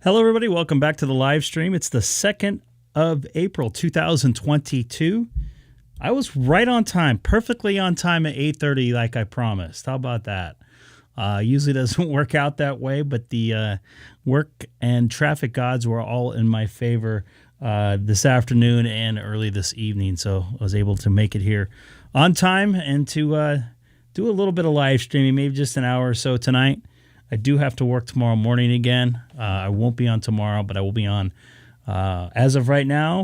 Hello, everybody. Welcome back to the live stream. It's the 2nd of April, 2022. I was right on time, perfectly on time at 8:30 like I promised. How about that? Usually doesn't work out that way, but the work and traffic gods were all in my favor this afternoon and early this evening, so I was able to make it here on time and to do a little bit of live streaming, maybe just an hour or so tonight. I do have to work tomorrow morning again. I won't be on tomorrow, but I will be on as of right now,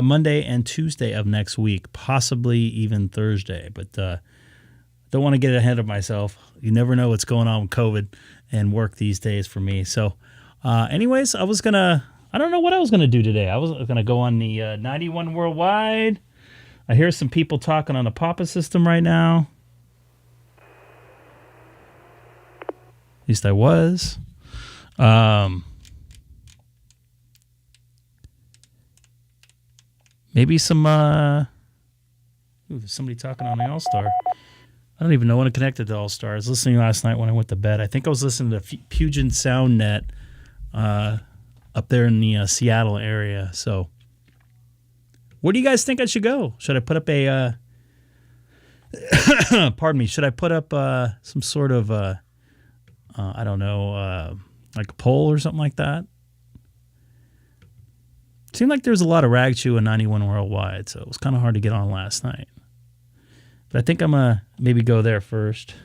Monday and Tuesday of next week, possibly even Thursday. But don't want to get ahead of myself. You never know what's going on with COVID and work these days for me. So anyways, I don't know what I was going to do today. I was going to go on the 91 Worldwide. I hear some people talking on the Papa system right now. At least I was. Maybe some... there's somebody talking on the Allstar. I don't even know when I connected to Allstar. I was listening last night when I went to bed. I think I was listening to Puget Sound Net up there in the Seattle area. So, where do you guys think I should go? Should I put up a... pardon me. Should I put up some sort of... I don't know, like a poll or something like that? It seemed like there was a lot of rag chew in 91 Worldwide, so it was kind of hard to get on last night. But I think I'm going to maybe go there first.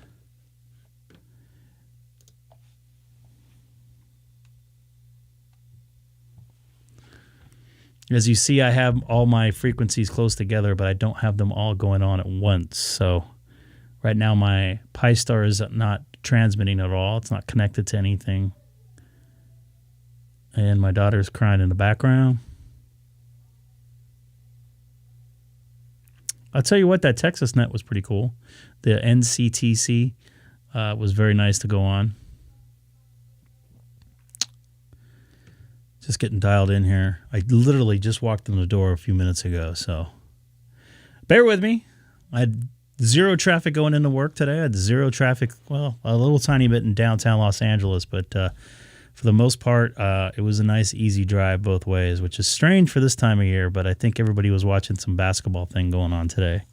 As you see, I have all my frequencies close together, but I don't have them all going on at once. So right now my Pi-Star is not transmitting at all. It's not connected to anything. And my daughter's crying in the background. I'll tell you what, that Texas net was pretty cool. The NCTC was very nice to go on. Just getting dialed in here. I literally just walked in the door a few minutes ago, so bear with me. I had zero traffic going into work today. I had zero traffic, well, a little tiny bit in downtown Los Angeles, but for the most part, it was a nice, easy drive both ways, which is strange for this time of year, but I think everybody was watching some basketball thing going on today.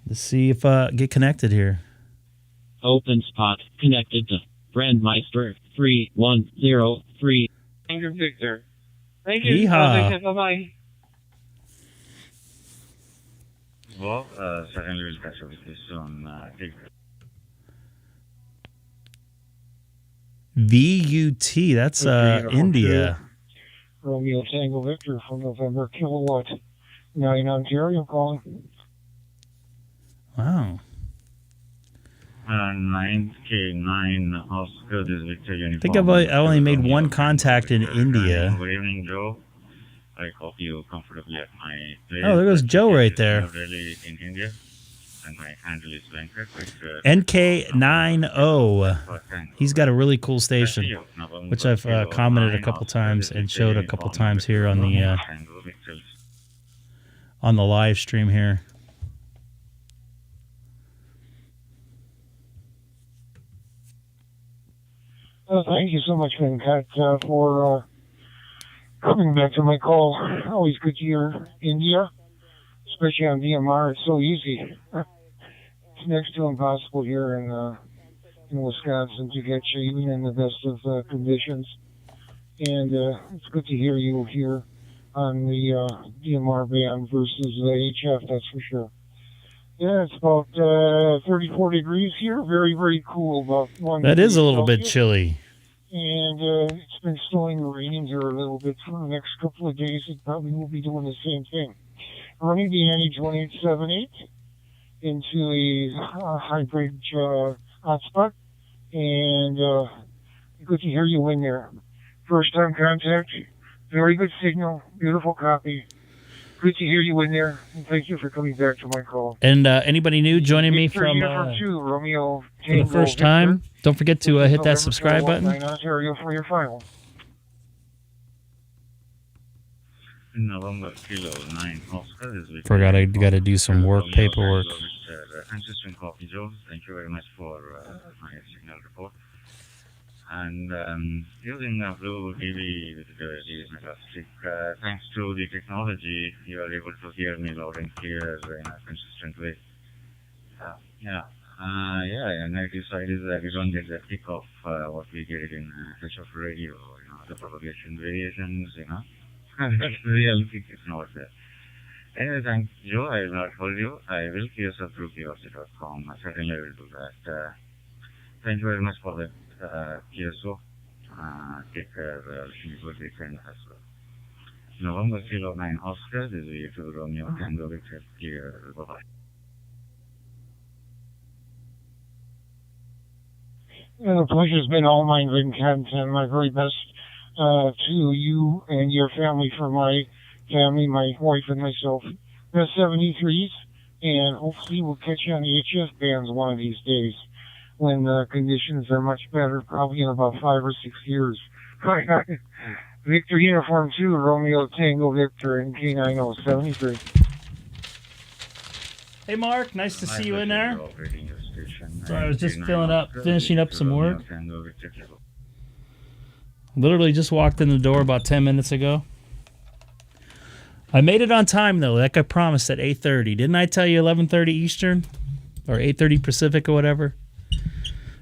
Let's see if I get connected here. Open spot connected to Brandmeister 3103. Thank you, Victor. Thank you. Yeehaw. Bye-bye. Well, secondary classification VUT, that's India. Romeo Tango Victor from November Kilowatt 9 Ontario calling. Wow. 9K9 Oscar, this is Victor Uniform. I think I only made one contact in India. Good evening, Joe. I hope you comfortably at my place. Oh, there goes Joe right there. Really in India, and my handle is Venkat. NK90. He's got a really cool station, which I've commented a couple times and showed a couple times here on the live stream here. Thank you so much, Venkat, for coming back to my call. Always good to hear India, especially on DMR. It's so easy. It's next to impossible here in Wisconsin to get you even in the best of conditions. And it's good to hear you here on the DMR band versus the HF, that's for sure. Yeah, it's about 34 degrees here. Very, very cool. About 1 That is a little Celsius. bit chilly. And it's been snowing and raining here a little bit for the next couple of days. It probably will be doing the same thing. Running the NH1878 into a hybrid hotspot. And good to hear you in there. First time contact. Very good signal. Beautiful copy. Good to hear you in there. And thank you for coming back to my call. And anybody new joining me from Romeo for the first time, don't forget to hit that subscribe button. Ontario for your final. November Kilo 9 Oscar, this is Victor Forgot I Uniform. got to do some work paperwork. consistent copy, Joe. Thank you very much for my signal report. And using Blue TV with the is fantastic. Thanks to the technology, you are able to hear me loud and clear in a consistent way. Yeah. And I decided that we don't get the pick of what we get in HF radio, the propagation variations, That's the real pick is not there. Anyway, thanks, Joe. I will not hold you. I will yourself through KSO.com. I certainly will do that. Thank you very much for the KSO. Take care. Wishing you a good weekend as well. November Kilo 9 Oscar. This is Yaesu Romeo Tango Victor. Bye-bye. And the pleasure's been all mine, Vin Canton. My very best to you and your family, for my family, my wife and myself. Best 73s, and hopefully we'll catch you on the HF bands one of these days when the conditions are much better, probably in about 5 or 6 years. Victor Uniform 2, Romeo Tango Victor, and K973. Hey, Mark. Nice to see you in there. So I was just finishing up some work. Literally just walked in the door about 10 minutes ago. I made it on time, though, like I promised, at 8:30. Didn't I tell you 11:30 Eastern? Or 8:30 Pacific or whatever?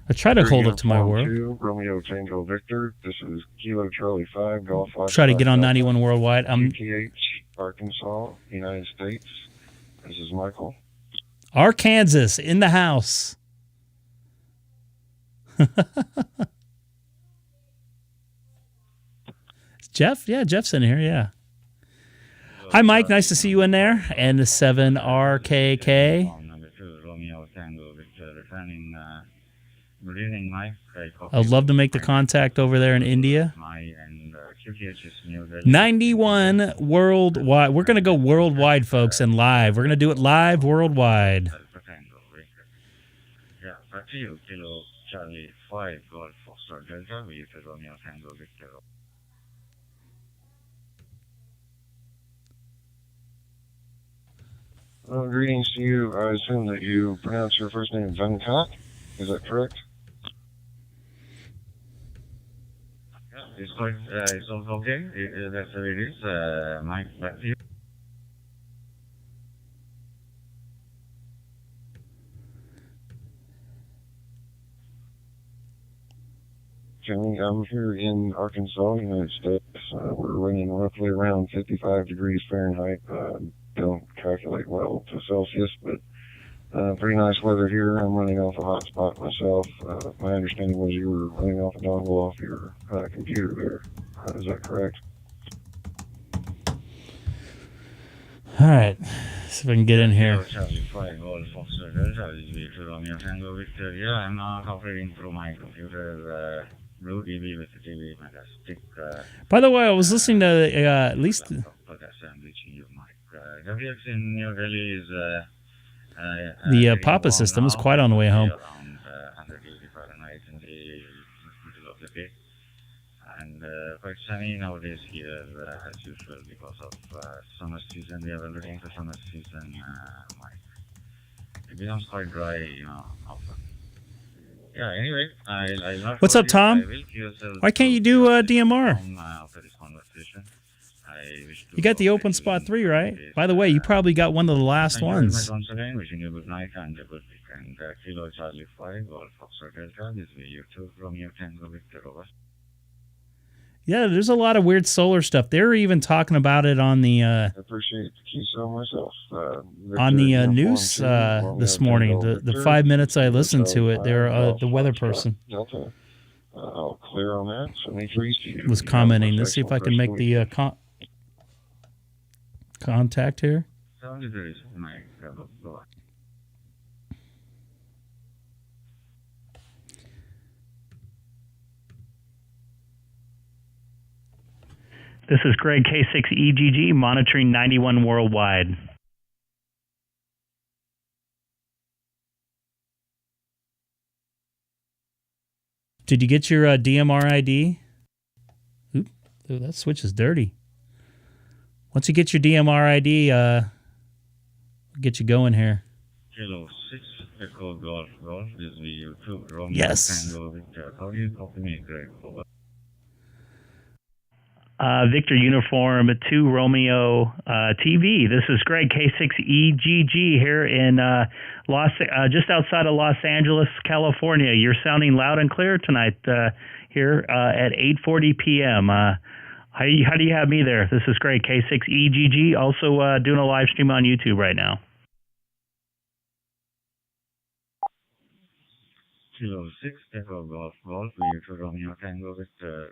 I try to hold up to my word. Romeo Tango Victor. This is Kilo Charlie 5, Golf 5. Try to get on 91 Worldwide. UTH, Arkansas, United States. This is Michael. Arkansas, in the house. Jeff? Yeah, Jeff's in here, yeah. Hi, Mike. Nice to see you in there. And the 7RKK. I'd love to make the contact over there in India. 91 worldwide. We're going to go worldwide, folks, and live. We're going to do it live worldwide. Yeah, back to you. Kilo Charlie 5, Golf Foxtrot Delta, Yaesu Romeo Tango Victor. Greetings to you. I assume that you pronounce your first name Venkat. Is that correct? Yeah, it's quite, it's also okay. That's how it is. Mike, back to you. Jimmy, I'm here in Arkansas, United States. We're running roughly around 55 degrees Fahrenheit. Don't calculate well to Celsius, but pretty nice weather here. I'm running off a hotspot myself. My understanding was you were running off a dongle off your computer there. Is that correct? All right. See if I can get in here. Yeah, I'm operating through my computer. Blue TV with the TV, fantastic. By the way, I was listening to at least... The Papa system is quite on the way home. And quite sunny nowadays here, as usual, because of summer season. We are looking for summer season. It becomes quite dry, often. Yeah, anyway, I'll What's up, Tom? Why can't you do DMR? After this conversation. You got the open spot 3, right? By the way, you probably got one of the last ones. Once again, wishing you a good night and a good weekend. Kilo Charlie 5, Golf Foxtrot Delta. This is Yaesu Romeo Tango Victor. Over. Yeah, there's a lot of weird solar stuff. They were even talking about it on the I appreciate the KSO myself. on the news this morning. The 5 minutes I listened to it, they're the weather person Delta. I'll clear on that. 73 was commenting. Let's see if I can make the contact here. This is Greg, K6EGG, monitoring 91 worldwide. Did you get your DMR ID? Oop, that switch is dirty. Once you get your DMR ID, we'll get you going here. Kilo Echo Golf Golf is VU2 Romeo Yes. Tango Victor. How do you copy me, Greg? Over. Victor Uniform 2 Romeo TV. This is Greg, K6EGG here in just outside of Los Angeles, California. You're sounding loud and clear tonight here at 8:40 p.m. How do you have me there? This is Greg, K6EGG, also doing a live stream on YouTube right now. Kilo 6 Echo Golf Golf VU2 Romeo Tango Victor.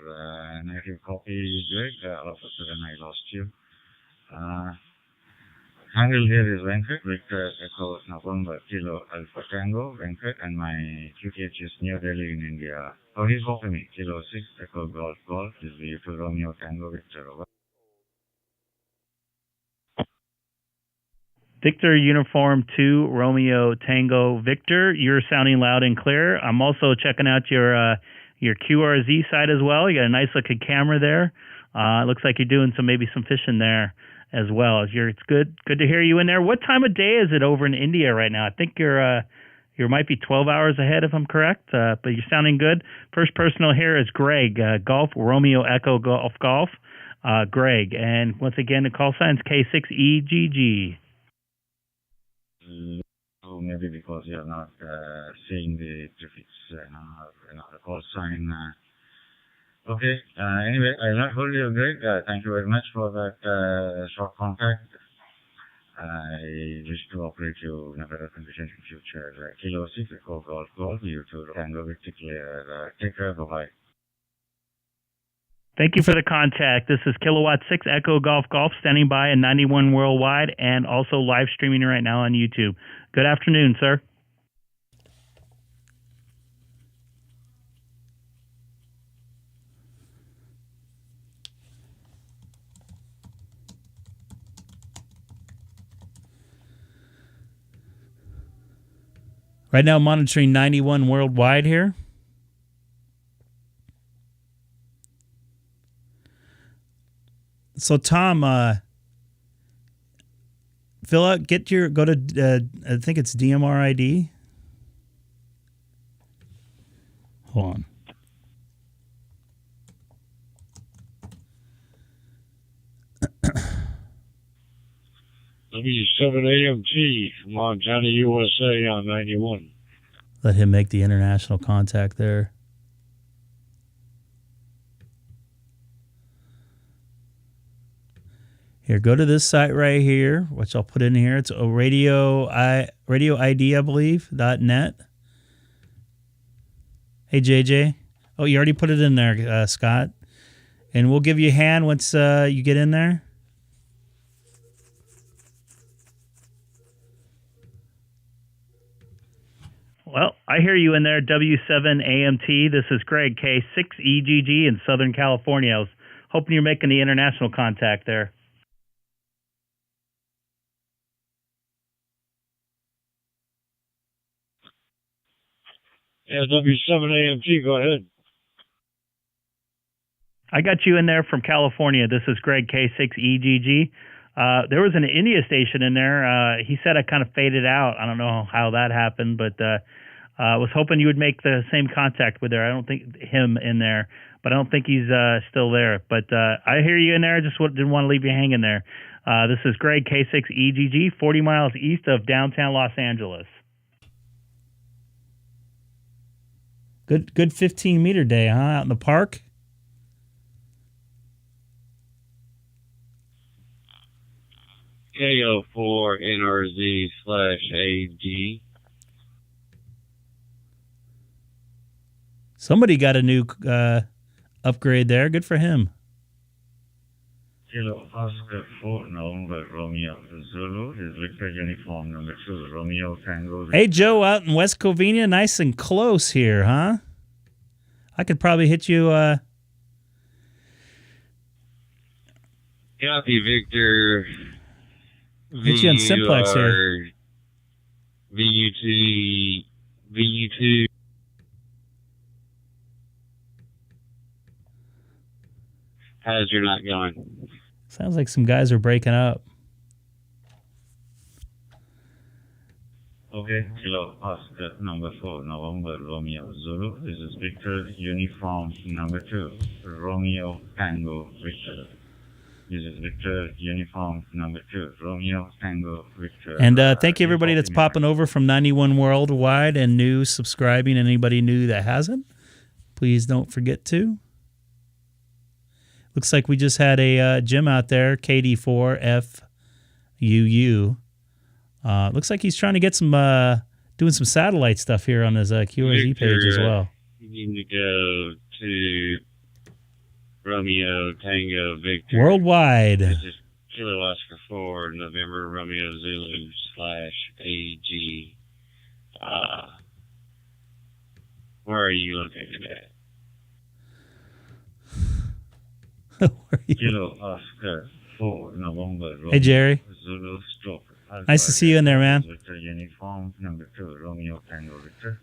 Native copy, Greg. Also then I lost you. Handle here is Venkat, Victor Echo November Kilo Alpha Tango, Venkat, and my QTH is New Delhi in India. How do you copy me? Kilo 6 Echo Golf Golf is VU2 Romeo Tango Victor. Over. Victor Uniform 2 Romeo Tango Victor. You're sounding loud and clear. I'm also checking out your QRZ site as well. You got a nice looking camera there. It looks like you're doing maybe some fishing there as well. It's good to hear you in there. What time of day is it over in India right now? I think you might be 12 hours ahead if I'm correct, but you're sounding good. First personal here is Greg, Golf Romeo Echo Golf, Greg. And once again, the call sign's K6EGG. Oh, maybe because you're not seeing the prefix, the call sign. Okay, anyway, I not hold you, Greg. Thank you very much for that short contact. I wish to operate you in a better condition in future. Kilo 6 Echo Golf Golf, you to Tango Victor Clear. Take care, bye-bye. Thank you for the contact. This is Kilowatt 6 Echo Golf Golf, standing by in 91 worldwide and also live streaming right now on YouTube. Good afternoon, sir. Right now, monitoring 91 worldwide here. So Tom, fill out, go to, I think it's DMR ID. Hold on. W7AMT, Montana, USA on 91. Let him make the international contact there. Here, go to this site right here, which I'll put in here. It's a radio ID, I believe, .net. Hey, JJ. Oh, you already put it in there, Scott. And we'll give you a hand once you get in there. Well, I hear you in there, W7AMT. This is Greg, K6EGG in Southern California. I was hoping you're making the international contact there. Yeah, W7AMT, go ahead. I got you in there from California. This is Greg, K6EGG. There was an India station in there. He said I kind of faded out. I don't know how that happened, but I was hoping you would make the same contact with her. I don't think him in there, but I don't think he's still there. But I hear you in there. I just didn't want to leave you hanging there. This is Greg, K6EGG, 40 miles east of downtown Los Angeles. Good 15-meter day, huh? Out in the park. KO4NRZ/AG. Somebody got a new upgrade there. Good for him. Kilo Oscar 4 November Romeo Zulu is Victor Uniform number 2 Romeo Tango. Hey, Joe, out in West Covina, nice and close here, huh? I could probably hit you. Copy, Victor. Hit you on simplex here. VU2. How's your night going? Sounds like some guys are breaking up. Okay, Kilo Oscar number 4, November Romeo Zulu. This is Victor Uniform number 2, Romeo Tango Victor. This is Victor Uniform number 2, Romeo Tango Victor. And thank you, everybody that's popping over from 91 Worldwide and new, subscribing. Anybody new that hasn't, please don't forget to. Looks like we just had a Jim out there, KD4FUU. Looks like he's trying to get some, doing some satellite stuff here on his QRZ page as well. You need to go to Romeo Tango Victor. Worldwide. This is Kilo Oscar 4, November Romeo Zulu /AG. Where are you located at? Kilo Oscar 4, November Romeo Hey, Jerry. Zulu Stroke. Nice to see you in there, man. Victor Uniform number 2, Romeo Tango Victor.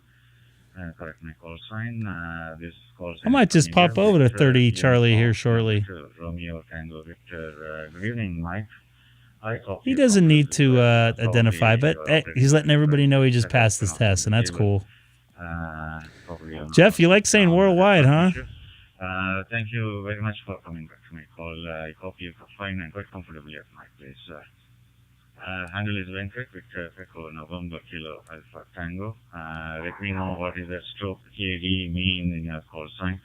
Correct my call sign. This call sign I might just pop over to 30 Charlie here shortly. Romeo Tango Victor. Good evening, Mike. He doesn't need to identify, but he's letting everybody know he just passed his test, and that's cool. Jeff, you like saying worldwide, huh? Thank you very much for coming back to my call. I hope you find and quite comfortably at my place. Handle is Venkat, Victor Echo November Kilo Alpha Tango. Let me know what is that stroke KD mean in your call sign.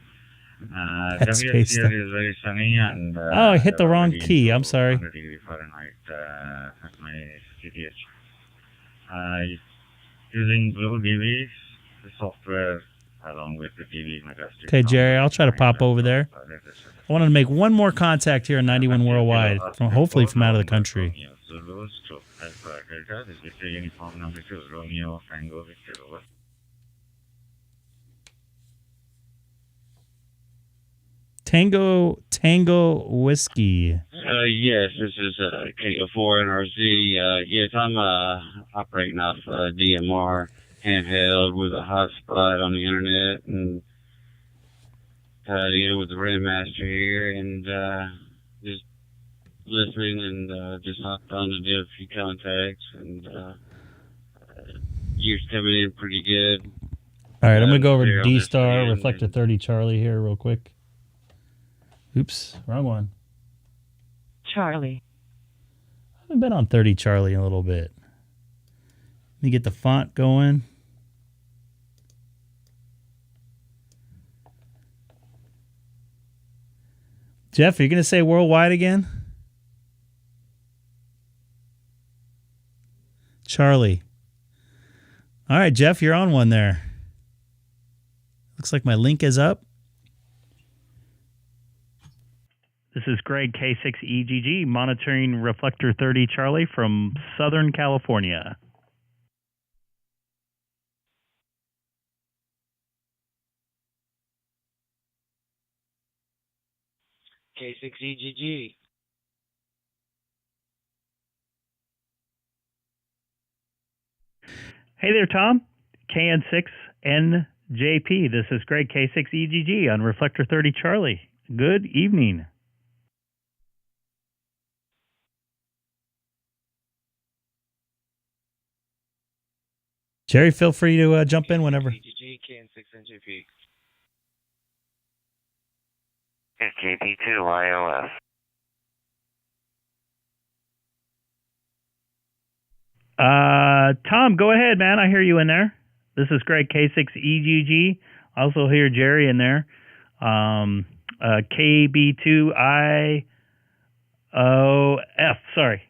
That's here based is very sunny and oh, I hit the wrong key. I'm sorry. 100 degree Fahrenheit at my CTH. Using Blue DV, the software along with the TV Megastic. Okay, Jerry, I'll try to pop over there. I wanted to make one more contact here in 91 Worldwide, hopefully from out of the country. Zulu Stroke Alpha Delta. This is Victor Uniform number 2, Romeo Tango Victor. Over. Tango Whiskey. Yes, this is K4NRZ. Yes, I'm operating off DMR handheld with a hotspot on the internet and tied in with the Ringmaster here and just listening and just hopped on to do a few contacts and you're coming in pretty good. All right, I'm going to go over to DStar, reflector 30 Charlie here real quick. Oops, wrong one. Charlie. I haven't been on 30 Charlie in a little bit. Let me get the font going. Jeff, are you going to say worldwide again? Charlie. All right, Jeff, you're on one there. Looks like my link is up. This is Greg, K6EGG, monitoring reflector 30 Charlie from Southern California. K6EGG. Hey there, Tom. KN6NJP. This is Greg, K6EGG on reflector 30 Charlie. Good evening. Jerry, feel free to jump in whenever. KN6NJP. It's JP2 iOS. Tom, go ahead, man. I hear you in there. This is Greg, K6EGG. I also hear Jerry in there. KB2IOF. Sorry.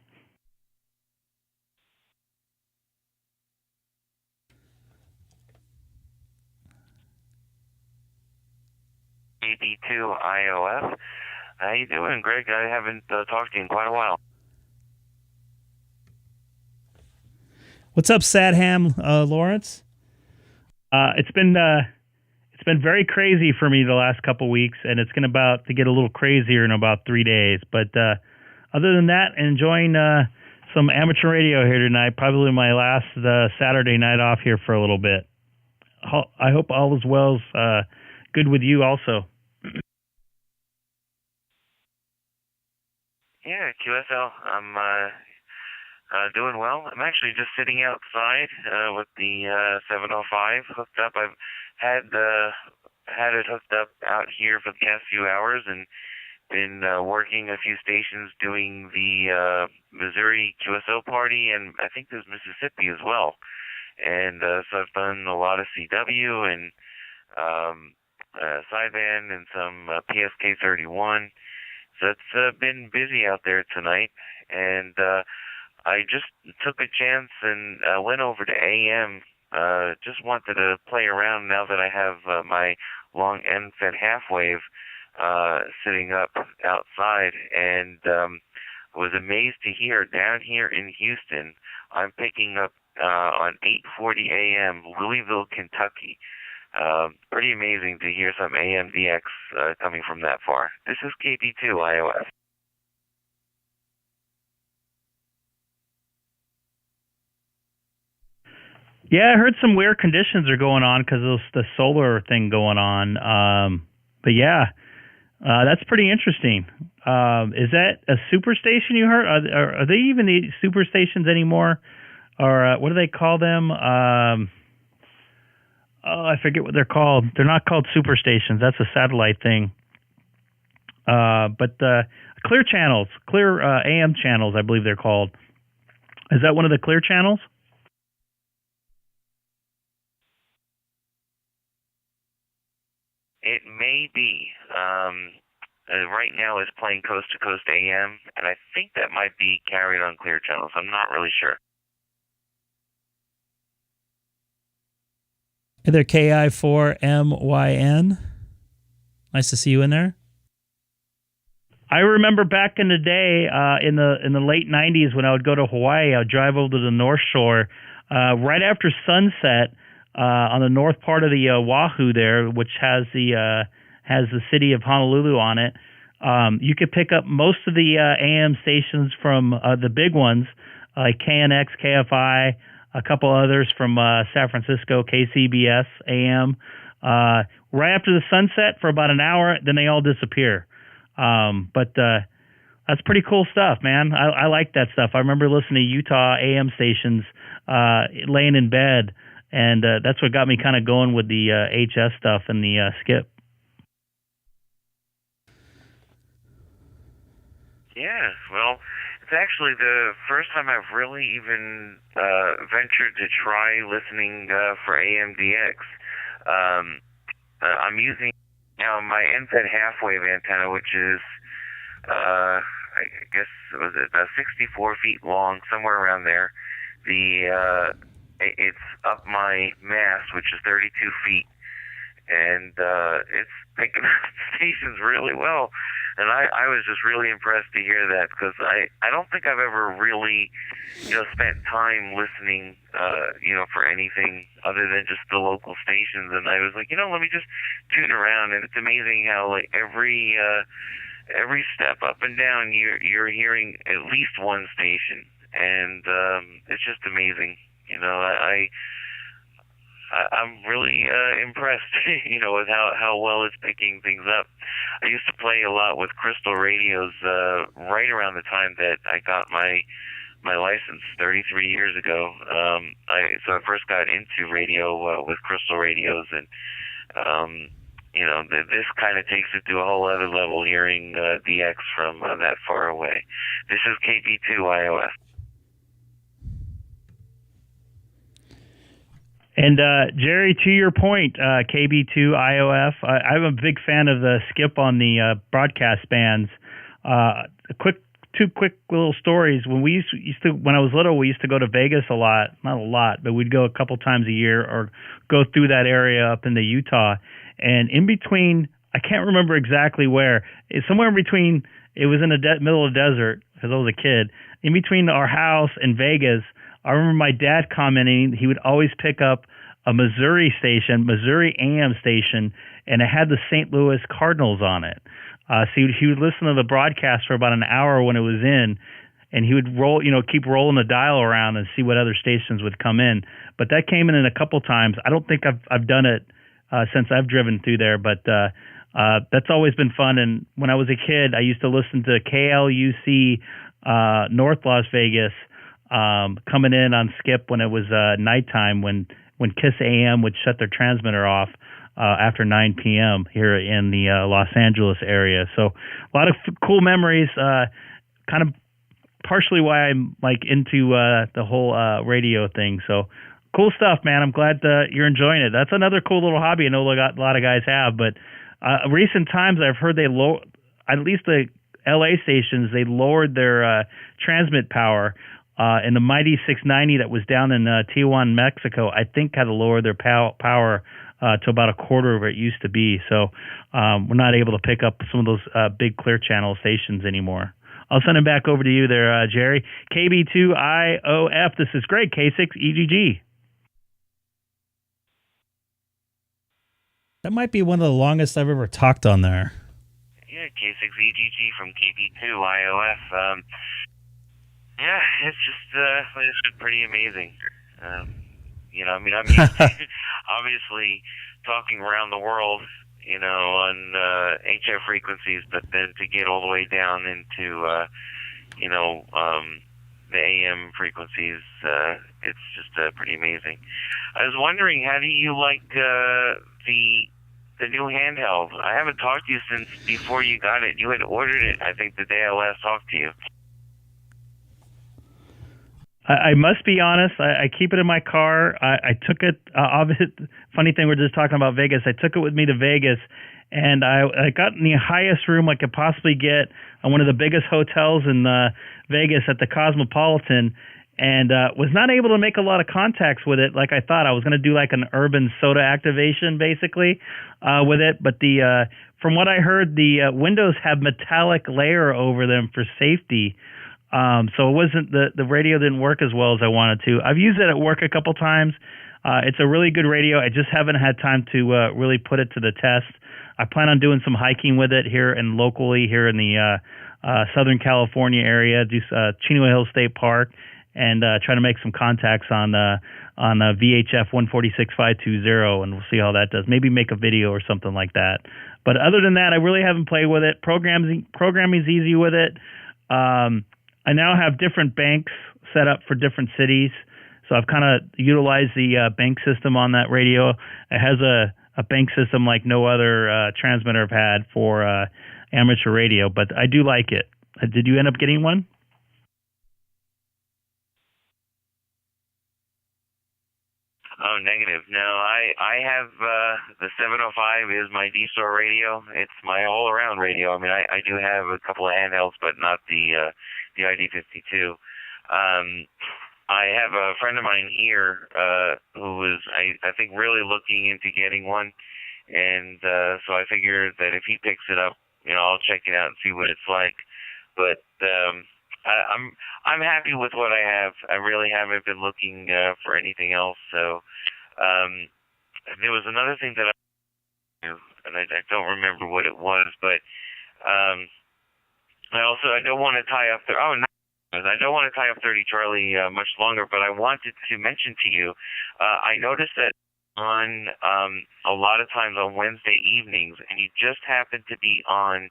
JP2 iOS. How you doing, Greg? I haven't talked to you in quite a while. What's up, Sadham Lawrence? It's been very crazy for me the last couple weeks, and it's going to get a little crazier in about 3 days. But other than that, enjoying some amateur radio here tonight. Probably my last Saturday night off here for a little bit. I hope all is well. Good with you also. Yeah, QSL. Doing well. I'm actually just sitting outside with the 705 hooked up. I've had it hooked up out here for the past few hours and been working a few stations doing the Missouri QSO party, and I think there's Mississippi as well. And so I've done a lot of CW and sideband and some PSK 31. So it's been busy out there tonight, and I just took a chance and went over to AM. Just wanted to play around now that I have my long end-fed half-wave sitting up outside, and was amazed to hear down here in Houston, I'm picking up on 8:40 AM, Louisville, Kentucky. Pretty amazing to hear some AMDX coming from that far. This is KB2 IOF. Yeah, I heard some weird conditions are going on because of the solar thing going on. But yeah, that's pretty interesting. Is that a superstation you heard? Are they even the superstations anymore? Or what do they call them? I forget what they're called. They're not called superstations. That's a satellite thing. But clear channels, clear AM channels, I believe they're called. Is that one of the clear channels? It may be. Right now it's playing Coast to Coast AM, and I think that might be carried on clear channels. I'm not really sure. Hey there, KI4MYN. Nice to see you in there. I remember back in the day, in the late 90s, when I would go to Hawaii, I would drive over to the North Shore right after sunset on the north part of the Oahu there, which has the city of Honolulu on it. You could pick up most of the AM stations from the big ones, like KNX, KFI, a couple others from San Francisco, KCBS, AM. Right after the sunset for about an hour, then they all disappear. But that's pretty cool stuff, man. I like that stuff. I remember listening to Utah AM stations laying in bed, and that's what got me kind of going with the HS stuff and the skip. Yeah, well, it's actually the first time I've really even ventured to try listening for AMDX. I'm using now my end-fed half-wave antenna, which is, I guess, was it about 64 feet long, somewhere around there. It's up my mast, which is 32 feet, and it's picking up stations really well. And I was just really impressed to hear that, because I don't think I've ever really, spent time listening, for anything other than just the local stations. And I was like, let me just tune around. And it's amazing how like every step up and down, you're hearing at least one station, and it's just amazing. I'm really impressed, with how well it's picking things up. I used to play a lot with crystal radios right around the time that I got my license 33 years ago. So I first got into radio with crystal radios, and this kind of takes it to a whole other level, hearing DX from that far away. This is KB2 IOF. And Jerry, to your point, KB2 IOF, I'm a big fan of the skip on the broadcast bands. Two quick little stories. When we used to, when I was little, we used to go to Vegas a lot. Not a lot, but we'd go a couple times a year, or go through that area up into Utah. And in between, I can't remember exactly where. It's somewhere in between. It was in the middle of the desert because I was a kid. In between our house and Vegas, I remember my dad commenting he would always pick up a Missouri station, Missouri AM station, and it had the St. Louis Cardinals on it. So he would listen to the broadcast for about an hour when it was in, and he would keep rolling the dial around and see what other stations would come in. But that came in a couple times. I don't think I've done it since I've driven through there, but that's always been fun. And when I was a kid, I used to listen to KLUC North Las Vegas coming in on skip when it was nighttime, when KISS AM would shut their transmitter off after 9 p.m. here in the Los Angeles area. So a lot of cool memories, kind of partially why I'm like into the whole radio thing. So cool stuff, man. I'm glad you're enjoying it. That's another cool little hobby I know a lot of guys have. But recent times I've heard at least the LA stations, they lowered their transmit power. And the mighty 690 that was down in Tijuana, Mexico, I think had to lower their power to about a quarter of what it used to be. So we're not able to pick up some of those big clear channel stations anymore. I'll send it back over to you there, Jerry. KB2IOF, this is Greg, K6EGG. That might be one of the longest I've ever talked on there. Yeah, K6EGG from KB2IOF. Yeah, it's just pretty amazing. You know, I mean, I'm used to obviously talking around the world, you know, on HF frequencies, but then to get all the way down into, you know, the AM frequencies, it's just pretty amazing. I was wondering, how do you like the new handheld? I haven't talked to you since before you got it. You had ordered it, I think, the day I last talked to you. I must be honest. I keep it in my car. I took it. Funny thing, we're just talking about Vegas. I took it with me to Vegas, and I got in the highest room I could possibly get on one of the biggest hotels in Vegas at the Cosmopolitan, and was not able to make a lot of contacts with it like I thought. I was going to do like an urban soda activation basically with it, but from what I heard, the windows have metallic layer over them for safety. So it wasn't the radio didn't work as well as I wanted to. I've used it at work a couple times. It's a really good radio. I just haven't had time to really put it to the test. I plan on doing some hiking with it here and locally here in the Southern California area, do Chino Hills State Park, and try to make some contacts on VHF 146520, and we'll see how that does. Maybe make a video or something like that. But other than that, I really haven't played with it. Programming's easy with it. I now have different banks set up for different cities, so I've kind of utilized the bank system on that radio. It has a bank system like no other transmitter I've had for amateur radio, but I do like it. Did you end up getting one? Oh, negative. No, I have the 705 is my DStar radio. It's my all-around radio. I mean, I do have a couple of handhelds, but not the ID52. I have a friend of mine here who was, I think, really looking into getting one, and so I figured that if he picks it up, you know, I'll check it out and see what it's like. But I'm happy with what I have. I really haven't been looking for anything else. So there was another thing that and I don't remember what it was, but I don't want to tie up I don't want to tie up 30 Charlie much longer, but I wanted to mention to you, I noticed that on a lot of times on Wednesday evenings, and you just happen to be on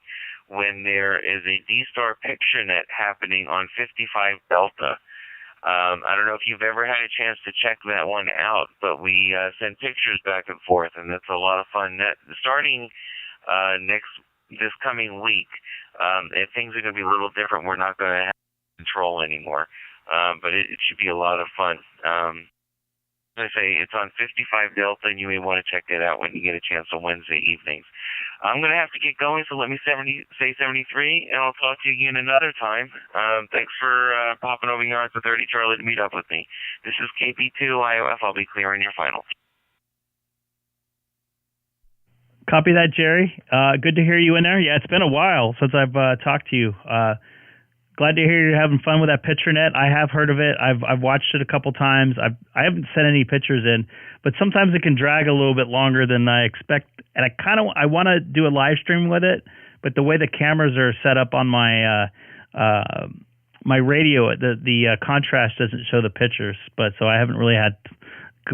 when there is a DStar picture net happening on 55 Delta. I don't know if you've ever had a chance to check that one out, but we send pictures back and forth, and it's a lot of fun. Starting this coming week, if things are going to be a little different, we're not going to have control anymore, but it should be a lot of fun. As I say, it's on 55 Delta, and you may want to check that out when you get a chance on Wednesday evenings. I'm going to have to get going, so let me say 73, and I'll talk to you again another time. Thanks for popping over here at the 30 Charlie to meet up with me. This is KP2IOF. I'll be clearing your final. Copy that, Jerry. Good to hear you in there. Yeah, it's been a while since I've talked to you. Glad to hear you're having fun with that picture net. I have heard of it. I've watched it a couple times. I haven't sent any pictures in, but sometimes it can drag a little bit longer than I expect. And I want to do a live stream with it, but the way the cameras are set up on my my radio, the contrast doesn't show the pictures. But so I haven't really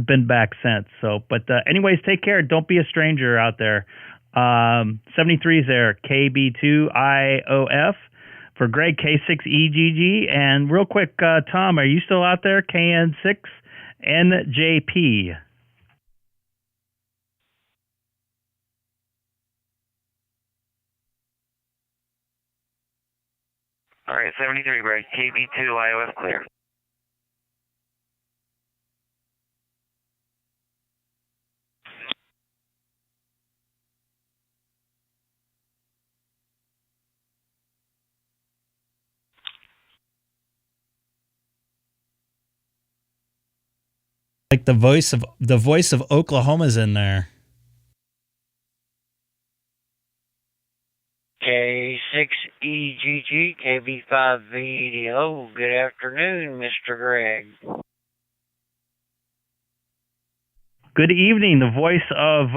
been back since. So, but anyways, take care. Don't be a stranger out there. 73's there. KB2IOF. for Greg, K6EGG. And real quick, Tom, are you still out there? KN6NJP. All right, 73, Greg. KB2 iOS clear. Like the voice of Oklahoma's in there. K6EGG, KB5VDO. Good afternoon, Mr. Greg. Good evening, the voice of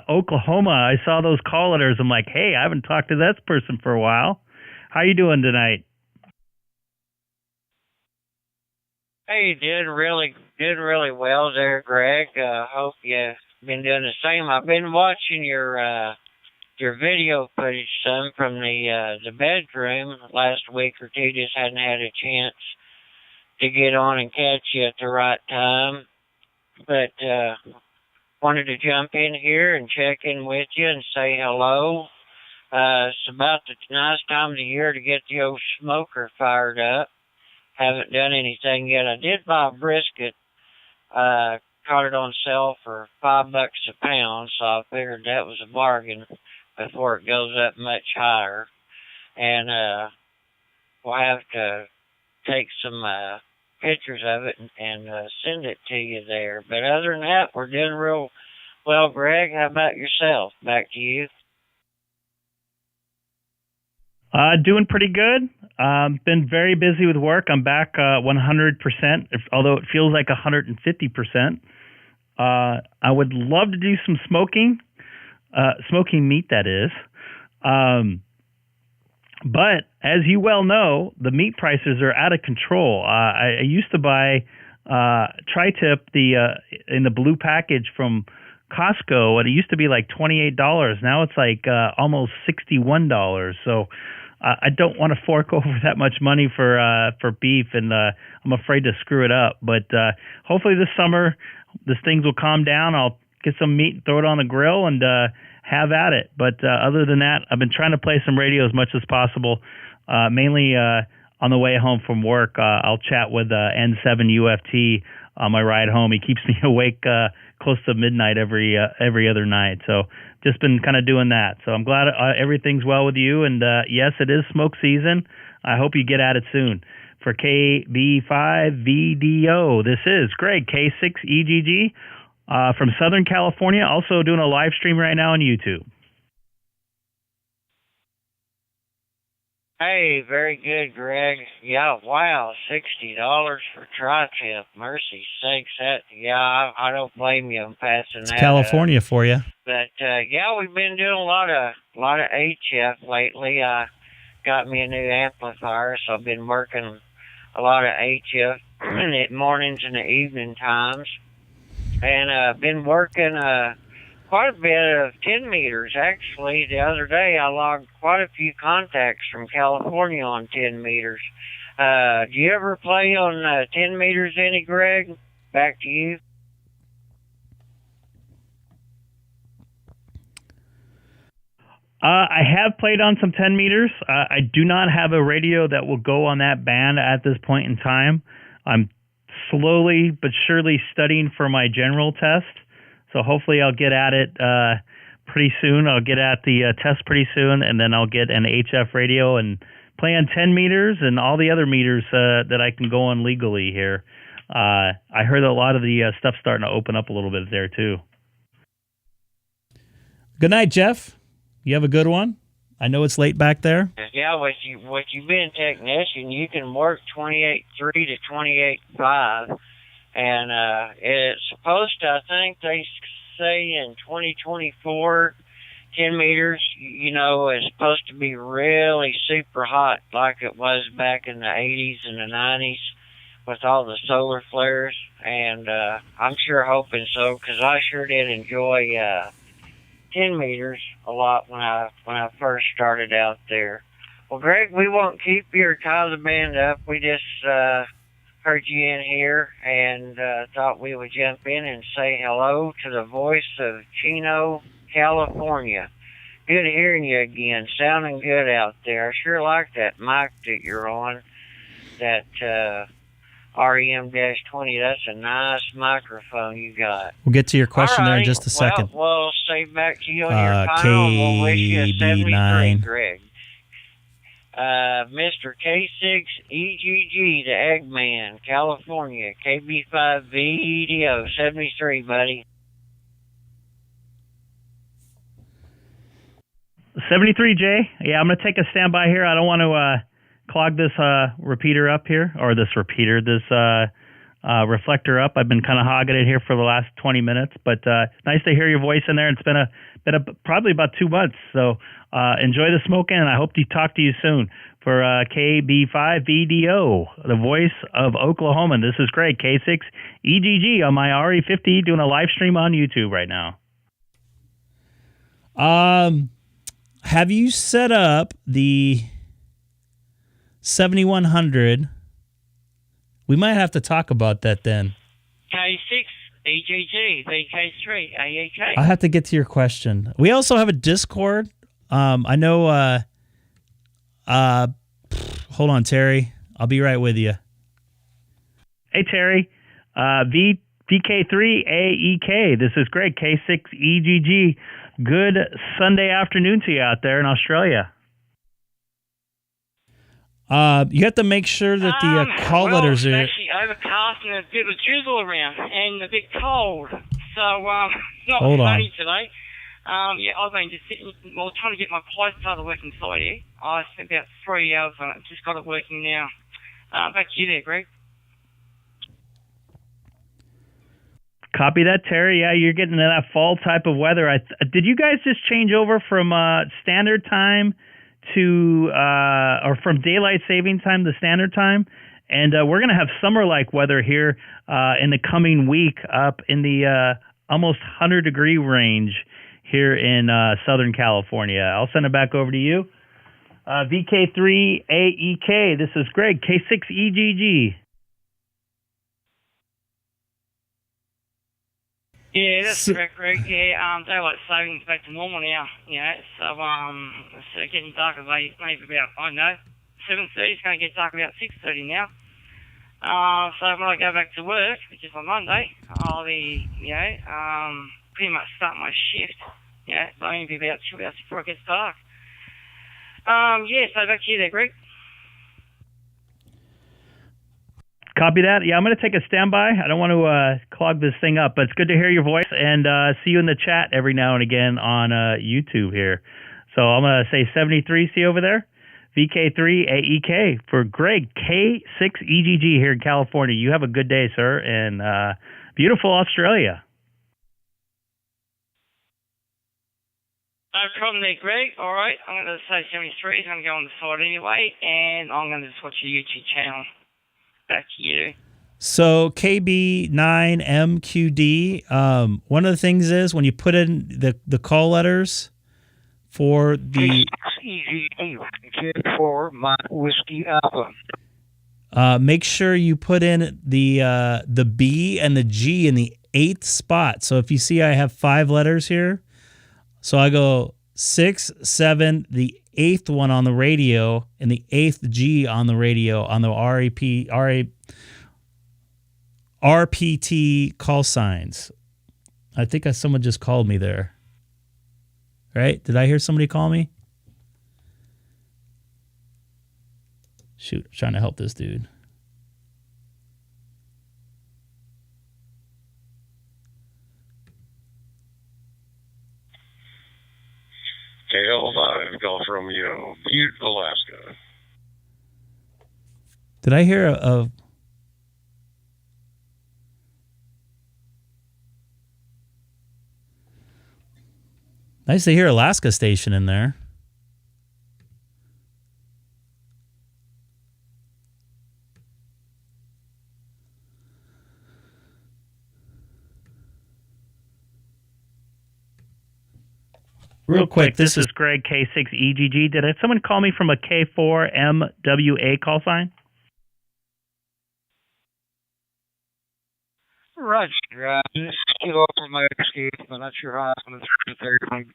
Oklahoma. I saw those call letters. I'm like, hey, I haven't talked to this person for a while. How you doing tonight? Hey, did really well there, Greg. Hope you've been doing the same. I've been watching your video footage some from the bedroom last week or two. Just hadn't had a chance to get on and catch you at the right time. But wanted to jump in here and check in with you and say hello. It's about the nice time of the year to get the old smoker fired up. Haven't done anything yet. I did buy a brisket. Caught it on sale for $5 a pound, so I figured that was a bargain before it goes up much higher. And we'll have to take some pictures of it and send it to you there. But other than that, we're doing real well, Greg. How about yourself? Back to you. Doing pretty good. Been very busy with work. I'm back 100%, although it feels like 150%. I would love to do some smoking meat, that is. But as you well know, the meat prices are out of control. I used to buy tri-tip in the blue package from Costco, and it used to be like $28. Now it's like almost $61. So I don't want to fork over that much money for beef, and I'm afraid to screw it up. But hopefully this summer, things will calm down. I'll get some meat and throw it on the grill and have at it. But other than that, I've been trying to play some radio as much as possible, mainly on the way home from work. I'll chat with N7UFT on my ride home. He keeps me awake close to midnight every other night. So just been kind of doing that. So I'm glad everything's well with you. And yes, it is smoke season. I hope you get at it soon. For KB5VDO, this is Greg, K6EGG from Southern California. Also doing a live stream right now on YouTube. Hey, very good, Greg. Yeah, wow, $60 for tri-tip. Mercy sakes, I don't blame you on passing It's that. California for you. But yeah, we've been doing a lot of HF lately. I got me a new amplifier, so I've been working a lot of HF in the mornings and the evening times, and been working quite a bit of 10 meters. Actually, the other day I logged quite a few contacts from California on 10 meters. Do you ever play on 10 meters any, Greg? Back to you. I have played on some 10 meters. I do not have a radio that will go on that band at this point in time. I'm slowly but surely studying for my general test. So hopefully I'll get at it pretty soon. I'll get at the test pretty soon, and then I'll get an HF radio and play on 10 meters and all the other meters that I can go on legally here. I heard a lot of the stuff starting to open up a little bit there too. Good night, Jeff. You have a good one. I know it's late back there. Yeah, with you being a technician, you can work 28.3 to 28.5. And it's supposed to, I think they say in 2024, 10 meters, is supposed to be really super hot like it was back in the 80s and the 90s with all the solar flares. And I'm sure hoping so, because I sure did enjoy 10 meters a lot when I first started out there. Well, Greg, we won't keep your Taliban up. We just heard you in here and thought we would jump in and say hello to the voice of Chino, California. Good hearing you again. Sounding good out there. I sure like that mic that you're on, that REM-20. That's a nice microphone you got. We'll get to your question there in Alrighty. just a second. Well, we'll stay back to you on your panel, and we'll wish you a 73, KB9. Greg. Mr. K6EGG, the Eggman, California, KB5VEDO, 73, buddy. 73, Jay. Yeah, I'm going to take a standby here. I don't want to clog this repeater up here, or this reflector up. I've been kind of hogging it here for the last 20 minutes, but nice to hear your voice in there. It's been probably about 2 months, so enjoy the smoking, and I hope to talk to you soon. For KB5VDO, the voice of Oklahoma, this is Greg, K6EGG on my RE50, doing a live stream on YouTube right now. Have you set up the 7100? We might have to talk about that then. K6EGG, VK3, I'll have to get to your question. We also have a Discord. I know. Hold on, Terry. I'll be right with you. Hey, Terry. VK3AEK. This is Greg, K6EGG. Good Sunday afternoon to you out there in Australia. You have to make sure that the call letters are... It's actually overcast and a bit of drizzle around and a bit cold. So, not Hold sunny on. today. Yeah, I've been just sitting, trying to get my pipe started working inside here. I spent about 3 hours on it. Just got it working now. Back to you there, Greg. Copy that, Terry. Yeah, you're getting that fall type of weather. Did you guys just change over from standard time to or from daylight saving time to standard time? And we're going to have summer-like weather here in the coming week up in the almost 100-degree range here in Southern California. I'll send it back over to you. VK3AEK, this is Greg, K6EGG. Yeah, that's correct, Greg. Yeah, daylight savings back to normal now. You know, so it's getting dark maybe about, I don't know, 7:30. It's going to get dark about 6:30 now. So when I go back to work, which is on Monday, I'll be, pretty much start my shift. It'll only be about 2 hours before it gets dark. So back to you there, Greg. Copy that. Yeah, I'm going to take a standby. I don't want to clog this thing up, but it's good to hear your voice and see you in the chat every now and again on YouTube here. So I'm going to say 73, see you over there? VK3AEK for Greg, K6EGG here in California. You have a good day, sir, in beautiful Australia. No problem there, Greg. All right, I'm going to say 73. It's going to go on the side anyway, and I'm going to just watch your YouTube channel. Back to you. So KB9MQD, one of the things is when you put in the call letters for the... for my whiskey album. Make sure you put in the B and the G in the 8th spot. So if you see I have 5 letters here, so I go 6, 7, the 8th one on the radio, and the 8th G on the radio on the RPT call signs. I think someone just called me there. Right? Did I hear somebody call me? Shoot, I'm trying to help this dude. KL5, call from, Butte, Alaska. Did I hear a nice to hear Alaska station in there. Real quick, this is Greg, K6EGG. Did someone call me from a K4MWA call sign? Roger. This is Kilo from my escape. I'm not sure how I'm going to third. I'm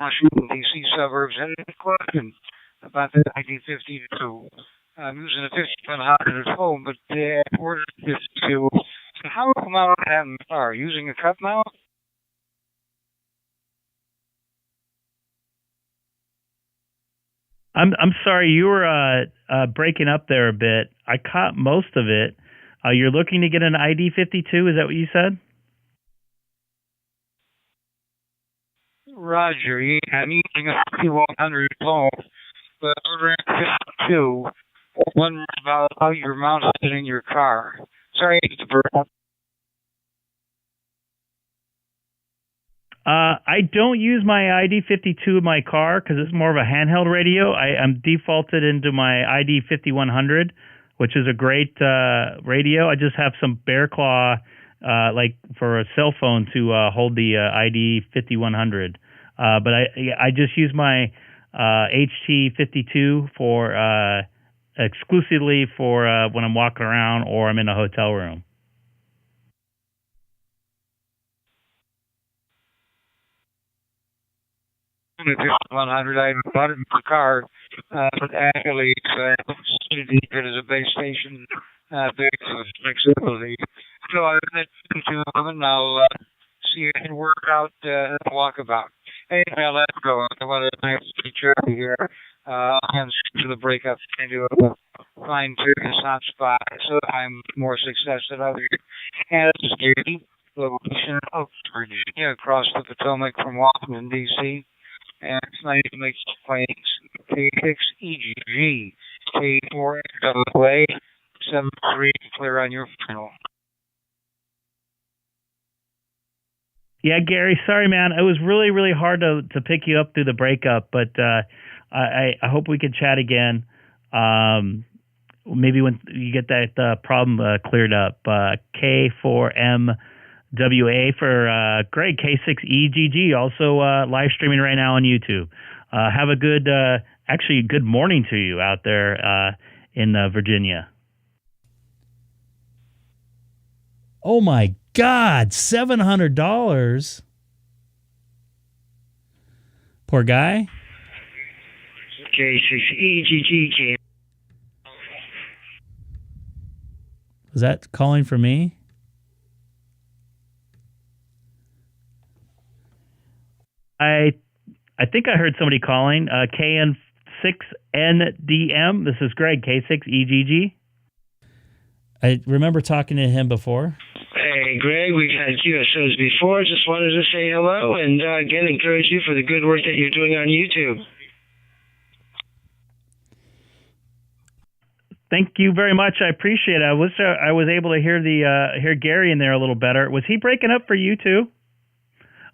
watching the DC suburbs and a question about the 1952. I'm using a 5100 phone, but the ordered 52. So how come out having a car? Using a cup mount? I'm sorry, you were breaking up there a bit. I caught most of it. You're looking to get an ID52, is that what you said? Roger, yeah, I'm using a 5100 phone, but ordering 52. One about how you're mounted in your car. Sorry to burn up. I don't use my ID52 in my car because it's more of a handheld radio. I'm defaulted into my ID5100, which is a great radio. I just have some bear claw, like for a cell phone, to hold the ID5100. But I just use my HT52 for exclusively for when I'm walking around or I'm in a hotel room. The 5100, I bought it in the car, but actually it's good as a base station, big flexibility. So I'm going to and I'll see you can work out the walkabout. Hey, I'll let go. I want to nice picture here. And to the breakup and do a fine tune hot spot so I'm more success than others. And this is Gary, location of Virginia, across the Potomac from Washington, D.C. And it's nice to make acquaintance. K6EGG, K4MWA, 73, clear on your final. Yeah, Gary, sorry, man. It was really, really hard to pick you up through the breakup, but I hope we can chat again. Maybe when you get that problem cleared up. K4MWA for Greg, K6EGG, also live streaming right now on YouTube. Have a good, actually, good morning to you out there in Virginia. Oh, my God, $700. Poor guy. K6EGG. Was that calling for me? I think I heard somebody calling. KN6NDM. This is Greg, K6EGG. I remember talking to him before. Hey, Greg, we've had QSOs before. Just wanted to say hello and again encourage you for the good work that you're doing on YouTube. Thank you very much. I appreciate it. I was able to hear hear Gary in there a little better. Was he breaking up for you too?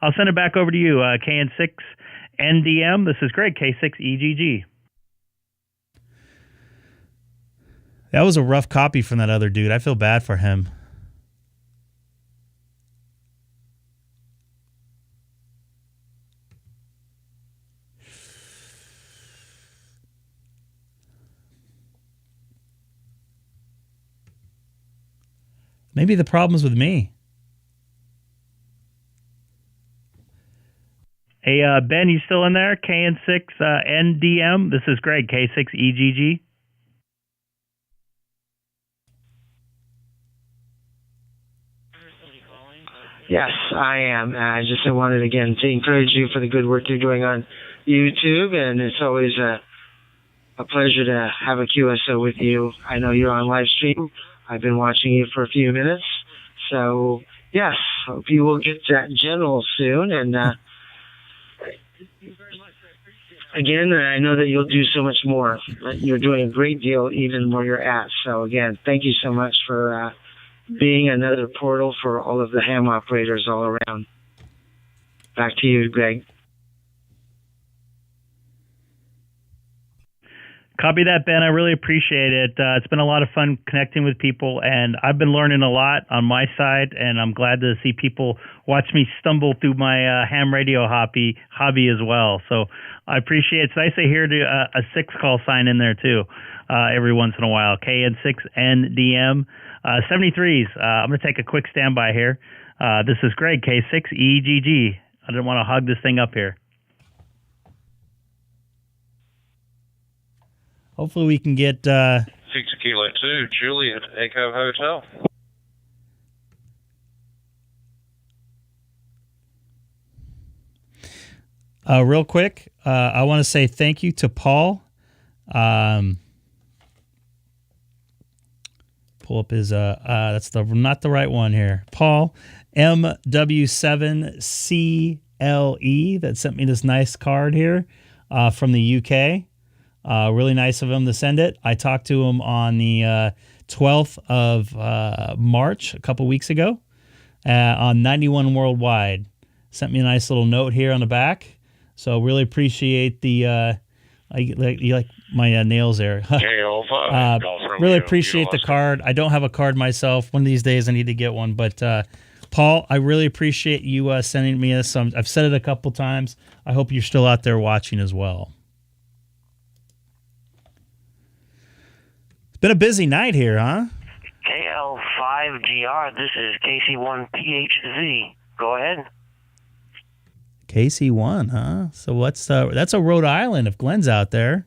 I'll send it back over to you. KN6NDM. This is Greg, K6EGG. That was a rough copy from that other dude. I feel bad for him. Maybe the problem's with me. Hey, Ben, you still in there? KN6NDM. This is Greg, K6EGG. Yes, I am. I just wanted, again, to encourage you for the good work you're doing on YouTube, and it's always a pleasure to have a QSO with you. I know you're on live stream. I've been watching you for a few minutes. So, yes, hope you will get that general soon. And, again, I know that you'll do so much more. You're doing a great deal even where you're at. So, again, thank you so much for being another portal for all of the ham operators all around. Back to you, Greg. Copy that, Ben. I really appreciate it. It's been a lot of fun connecting with people, and I've been learning a lot on my side, and I'm glad to see people watch me stumble through my ham radio hobby as well. So I appreciate it. It's nice to hear a 6 call sign in there, too, every once in a while. KN6NDM 73s. I'm going to take a quick standby here. This is Greg, K6EGG. I didn't want to hog this thing up here. Hopefully we can get... 6 Kilo 2, Juliet, Echo Hotel. Real quick, I want to say thank you to Paul. Pull up his... that's not the right one here. Paul, MW7CLE, that sent me this nice card here from the UK. Really nice of him to send it. I talked to him on the 12th of March, a couple weeks ago, on 91 Worldwide. Sent me a nice little note here on the back. So really appreciate the, you like my nails there. Really appreciate the card. I don't have a card myself. One of these days I need to get one. But Paul, I really appreciate you sending me this. I've said it a couple times. I hope you're still out there watching as well. It's been a busy night here, huh? KL5GR, this is KC1PHZ. Go ahead. KC1, huh? So what's that's a Rhode Island if Glenn's out there.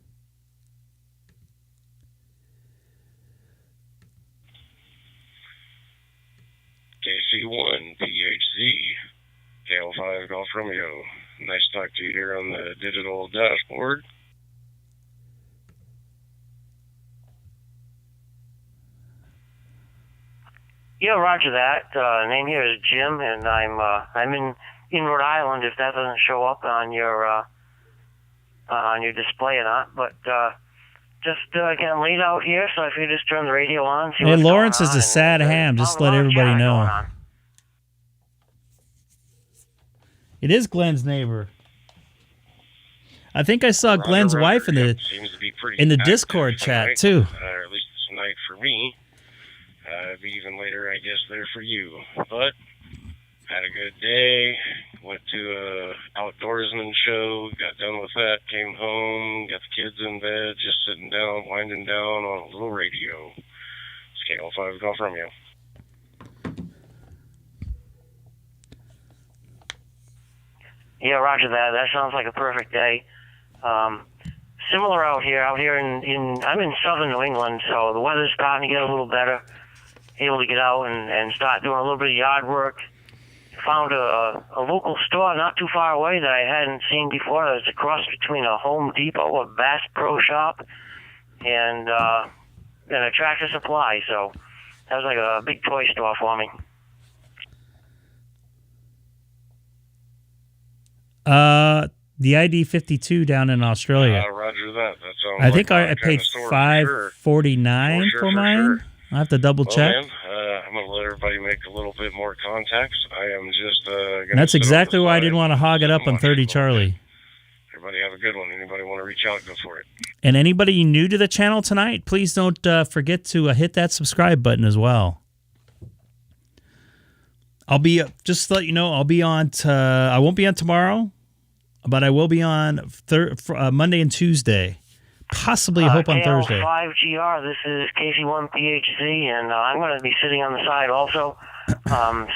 KC1PHZ, KL5 Golf Romeo. Nice to talk to you here on the digital dashboard. Yeah, roger that. Name here is Jim, and I'm in Rhode Island. If that doesn't show up on your display or not, but just getting late out here, so if you just turn the radio on. See hey, Lawrence is a sad ham. Just let everybody know. It is Glenn's neighbor. I think I saw Glenn's wife in the Discord chat too. Or at least tonight for me. Be even later, I guess, there for you. But had a good day. Went to a outdoorsman show. Got done with that. Came home. Got the kids in bed. Just sitting down, winding down on a little radio. Scale 5 Golf Romeo. Yeah, roger that. That sounds like a perfect day. Similar out here. I'm in southern New England, so the weather's starting to get a little better. Able to get out and start doing a little bit of yard work. Found a local store not too far away that I hadn't seen before. It's a cross between a Home Depot, a Bass Pro Shop, and a Tractor Supply. So that was like a big toy store for me. The ID52 down in Australia. Roger that. I think I paid $549 for mine. Sure. I have to double check. Man, I'm going to let everybody make a little bit more contacts. I am just that's exactly why I didn't want to hog it up on 30 Charlie. Everybody have a good one. Anybody want to reach out, go for it. And anybody new to the channel tonight, please don't forget to hit that subscribe button as well. I'll be, just to let you know, I'll be on, I won't be on tomorrow, but I will be on Monday and Tuesday. Possibly, I hope on Thursday. KL5GR, this is KC1PHZ, and I'm going to be sitting on the side also.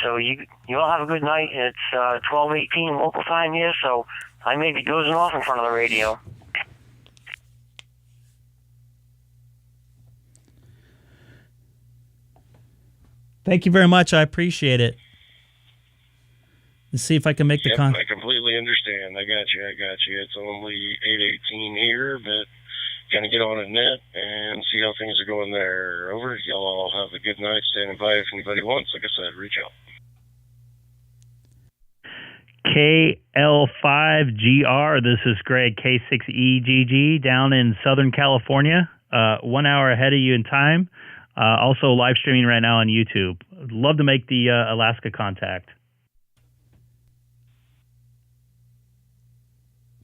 So you all have a good night. It's 12:18 local time here, so I may be dozing off in front of the radio. Thank you very much. I appreciate it. Let's see if I can make the con. I completely understand. I got you. It's only 8:18 here, but kind of get on a net and see how things are going there. Over. Y'all all have a good night. Standing by if anybody wants. Like I said, reach out. KL5GR, this is Greg, K6EGG, down in Southern California, 1 hour ahead of you in time. Also live streaming right now on YouTube. Love to make the Alaska contact.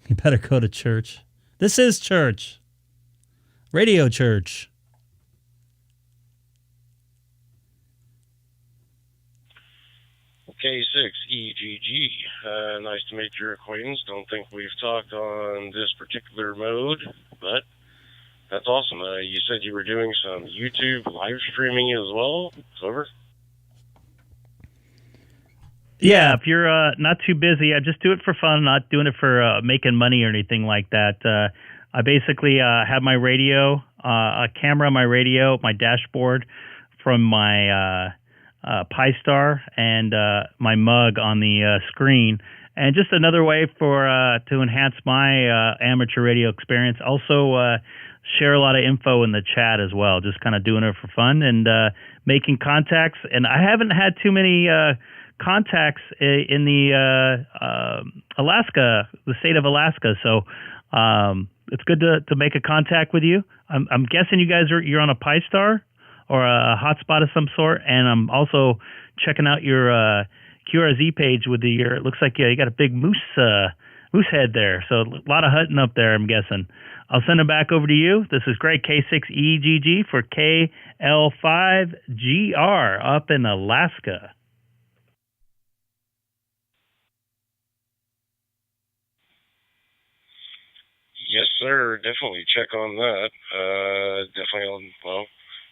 You better go to church. This is church. Radio Church. K6EGG. Nice to make your acquaintance. Don't think we've talked on this particular mode, but that's awesome. You said you were doing some YouTube live streaming as well. It's over. Yeah, if you're not too busy, I just do it for fun, not doing it for making money or anything like that. I basically have my radio, a camera on my radio, my dashboard from my Pi-Star, and my mug on the screen. And just another way for to enhance my amateur radio experience. Also share a lot of info in the chat as well, just kind of doing it for fun and making contacts. And I haven't had too many contacts in the Alaska, the state of Alaska. So it's good to make a contact with you. I'm guessing you're on a Pi-Star or a hotspot of some sort, and I'm also checking out your QRZ page with your. It looks like you got a big moose head there, so a lot of hunting up there, I'm guessing. I'll send it back over to you. This is Greg, K6EGG for KL5GR up in Alaska. Yes, sir. Definitely check on that. Definitely, well,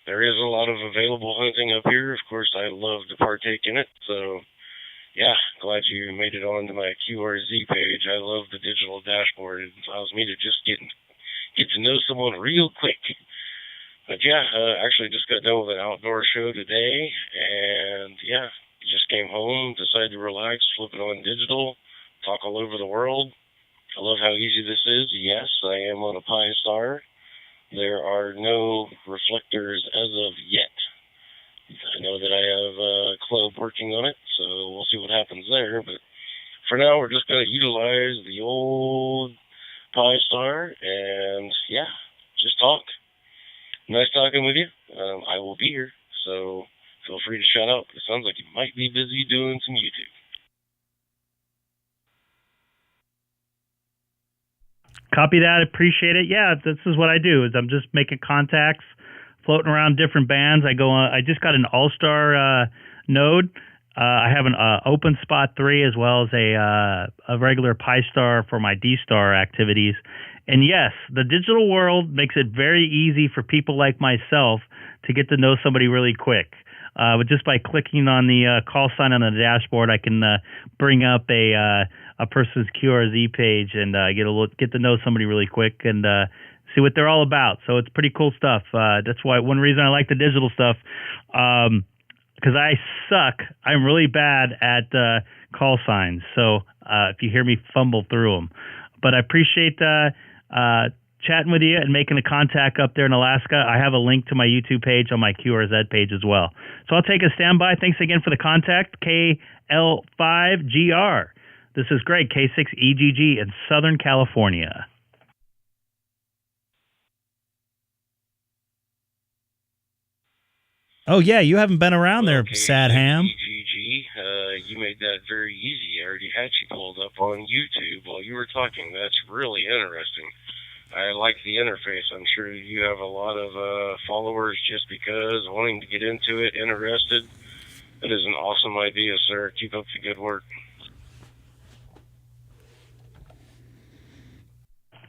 there is a lot of available hunting up here. Of course, I love to partake in it. So, yeah, glad you made it onto my QRZ page. I love the digital dashboard. It allows me to just get to know someone real quick. But, yeah, actually just got done with an outdoor show today. And, yeah, just came home, decided to relax, flip it on digital, talk all over the world. I love how easy this is. Yes, I am on a Pi-Star. There are no reflectors as of yet. I know that I have a club working on it, so we'll see what happens there. But for now, we're just going to utilize the old Pi-Star and, yeah, just talk. Nice talking with you. I will be here, so feel free to shout out. It sounds like you might be busy doing some YouTube. Copy that. Appreciate it. Yeah, this is what I do. Is I'm just making contacts, floating around different bands. I go on. I just got an Allstar node. I have an Open Spot 3 as well as a regular Pi-Star for my DStar activities. And yes, the digital world makes it very easy for people like myself to get to know somebody really quick. But just by clicking on the call sign on the dashboard, I can bring up a person's QRZ page and get to know somebody really quick and see what they're all about. So it's pretty cool stuff. That's why one reason I like the digital stuff, because I suck. I'm really bad at call signs. So if you hear me fumble through them, but I appreciate chatting with you and making a contact up there in Alaska. I have a link to my YouTube page on my QRZ page as well. So I'll take a standby. Thanks again for the contact, KL5GR. This is Greg, K6EGG in Southern California. Oh, yeah, you haven't been around there, Sad Ham. You made that very easy. I already had you pulled up on YouTube while you were talking. That's really interesting. I like the interface. I'm sure you have a lot of followers just because, wanting to get into it, interested. That is an awesome idea, sir. Keep up the good work.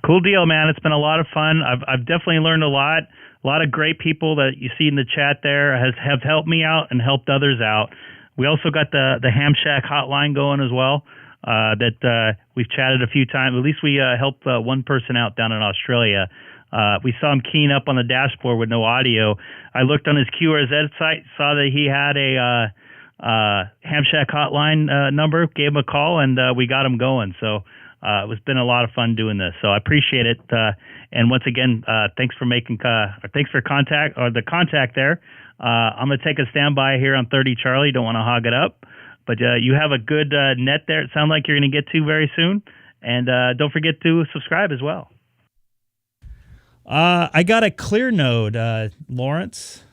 Cool deal, man. It's been a lot of fun. I've definitely learned a lot. A lot of great people that you see in the chat there have helped me out and helped others out. We also got the Ham Shack hotline going as well. That we've chatted a few times. At least we helped one person out down in Australia. We saw him keying up on the dashboard with no audio. I looked on his QRZ site, saw that he had a Ham Shack hotline number, gave him a call, and we got him going. So it's been a lot of fun doing this. So I appreciate it. And once again, thanks for the contact there. I'm going to take a standby here on 30 Charlie. Don't want to hog it up. But you have a good net there. It sounds like you're going to get to very soon. And don't forget to subscribe as well. I got a clear node, Lawrence.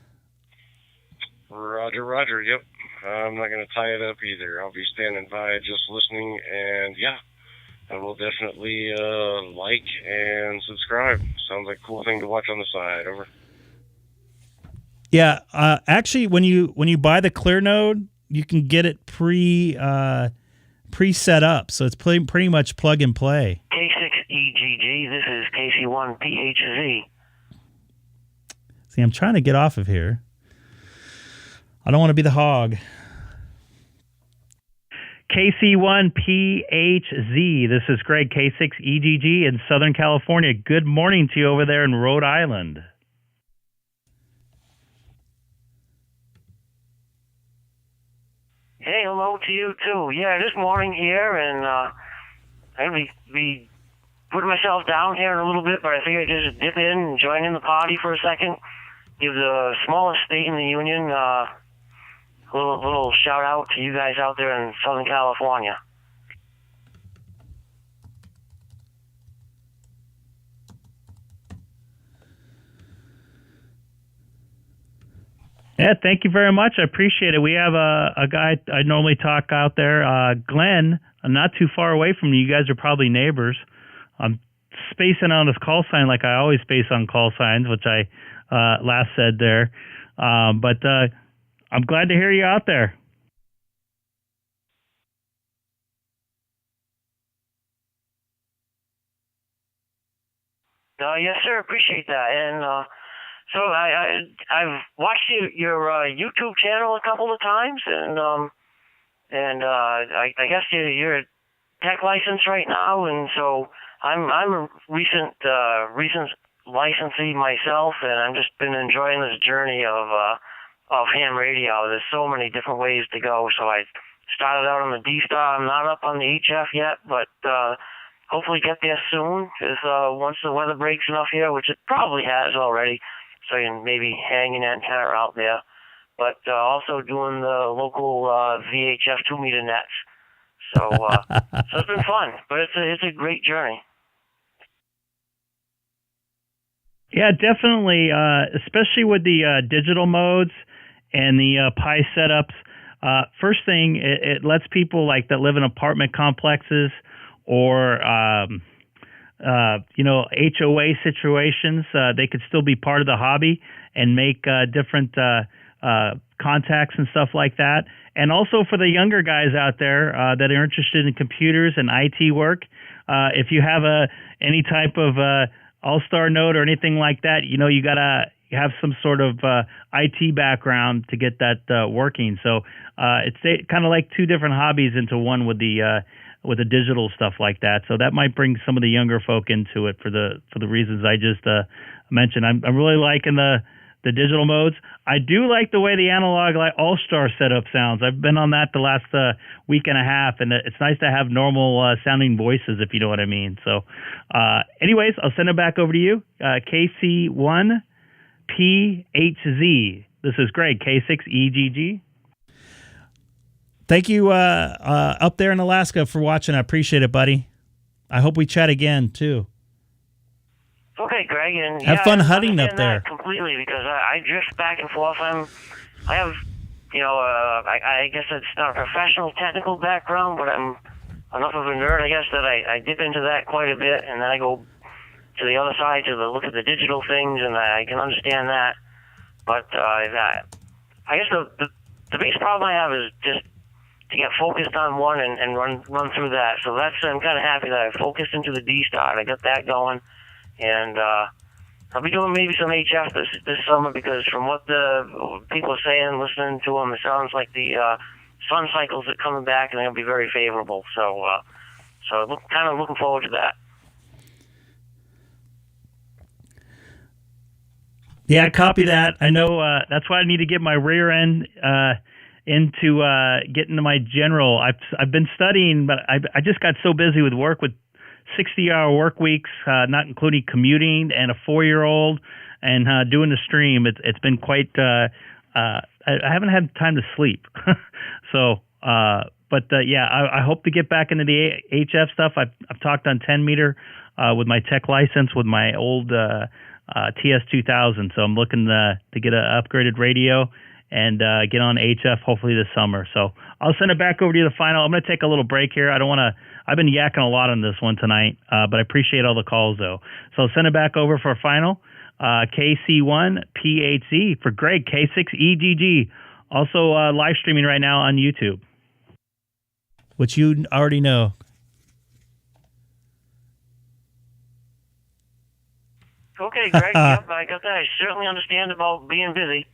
Roger. Yep. I'm not going to tie it up either. I'll be standing by just listening. And, yeah, I will definitely like and subscribe. Sounds like a cool thing to watch on the side. Over. Yeah, actually, when you buy the Clear Node, you can get it pre set up, so it's pretty much plug and play. K6EGG, this is KC1PHZ. See, I'm trying to get off of here. I don't want to be the hog. KC1PHZ, this is Greg, K6EGG in Southern California. Good morning to you over there in Rhode Island. Hey, hello to you too. Yeah, this morning here, and I'll be putting myself down here in a little bit, but I figured I'd just dip in and join in the party for a second. Give the smallest state in the union a little shout out to you guys out there in Southern California. Yeah, thank you very much. I appreciate it. We have a guy I normally talk out there, Glenn, not too far away from you. You guys are probably neighbors. I'm spacing on his call sign like I always space on call signs, which I last said there. But I'm glad to hear you out there. Yes, sir. Appreciate that. And so I've watched your YouTube channel a couple of times, and I guess you're a tech license right now, and so I'm a recent licensee myself, and I've just been enjoying this journey of ham radio. There's so many different ways to go. So I started out on the DStar. I'm not up on the HF yet, but hopefully get there soon. Because once the weather breaks enough here, which it probably has already, so you can maybe hang an antenna out there. But also doing the local VHF 2-meter nets. So so it's been fun, but it's a great journey. Yeah, definitely, especially with the digital modes and the Pi setups. First thing, it lets people like that live in apartment complexes or HOA situations. They could still be part of the hobby and make different contacts and stuff like that. And also for the younger guys out there that are interested in computers and IT work, if you have any type of Allstar node or anything like that, you gotta have some sort of IT background to get that working. So it's kind of like two different hobbies into one with the digital stuff like that. So that might bring some of the younger folk into it for the reasons I just mentioned. I'm really liking the digital modes. I do like the way the analog Allstar setup sounds. I've been on that the last week and a half, and it's nice to have normal sounding voices, if you know what I mean. So anyways, I'll send it back over to you. KC1PHZ. This is Greg, K6EGG. Thank you up there in Alaska for watching. I appreciate it, buddy. I hope we chat again, too. Okay, Greg, and have fun hunting up there. Completely, because I drift back and forth. I have, I guess it's not a professional technical background, but I'm enough of a nerd, I guess, that I dip into that quite a bit, and then I go to the other side to look at the digital things, and I can understand that. But I guess the biggest problem I have is just to get focused on one and run through that. So I'm kind of happy that I focused into the DStar. I got that going. And I'll be doing maybe some HF this summer, because from what the people are saying, listening to them, it sounds like the sun cycles are coming back and they'll be very favorable. So kind of looking forward to that. Yeah, copy that. I know that's why I need to get my rear end into getting to my general. I've been studying, but I just got so busy with work with 60-hour work weeks, not including commuting, and a 4-year-old, and doing the stream. It's been quite. I haven't had time to sleep. So, yeah, I hope to get back into the HF stuff. I've talked on 10-meter with my tech license with my old TS2000. So I'm looking to get an upgraded radio and get on HF hopefully this summer. So I'll send it back over to you, the final. I'm going to take a little break here. I don't want to. I've been yakking a lot on this one tonight, but I appreciate all the calls though. So I'll send it back over for a final. KC1PHZ for Greg, K6EGG. Also live streaming right now on YouTube, which you already know. Okay, Greg. Yep, I got that. I certainly understand about being busy.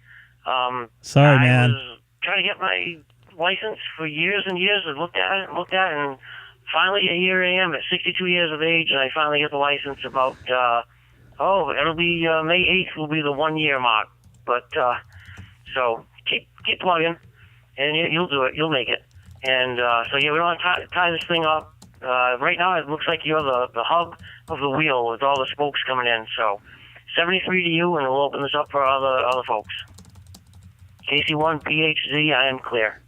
Sorry, man. I was trying to get my license for years and years. I've looked at it, and finally here I am at 62 years of age, and I finally get the license about, it'll be May 8th will be the 1 year mark. But, so keep plugging, and you'll do it. You'll make it. And, so yeah, we don't want to tie this thing up. Right now it looks like you're the hub of the wheel with all the spokes coming in. So 73 to you, and we'll open this up for other folks. KC1PHZ, I am clear.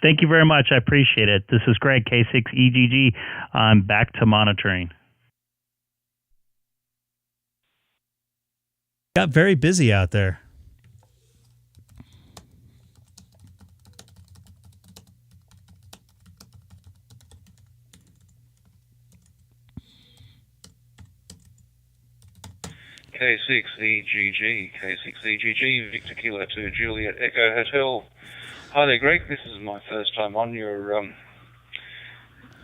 Thank you very much. I appreciate it. This is Greg, K6EGG. I'm back to monitoring. Got very busy out there. K6EGG, Victor Kilo 2 Juliet Echo Hotel. Hi there, Greg. This is my first time on your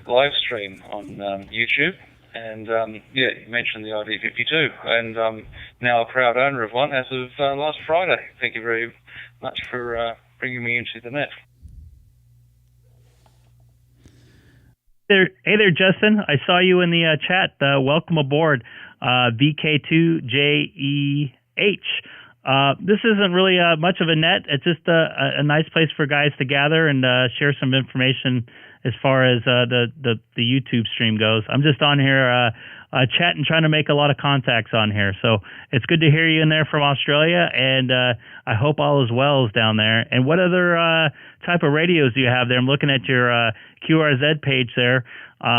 live stream on YouTube. And yeah, you mentioned the ID52, and now a proud owner of one as of last Friday. Thank you very much for bringing me into the net. Hey there, Justin. I saw you in the chat. Welcome aboard, VK2JEH. This isn't really much of a net. It's just a nice place for guys to gather and share some information as far as the YouTube stream goes. I'm just on here chatting, trying to make a lot of contacts on here. So it's good to hear you in there from Australia, and I hope all is well down there. And what other type of radios do you have there? I'm looking at your QRZ page there.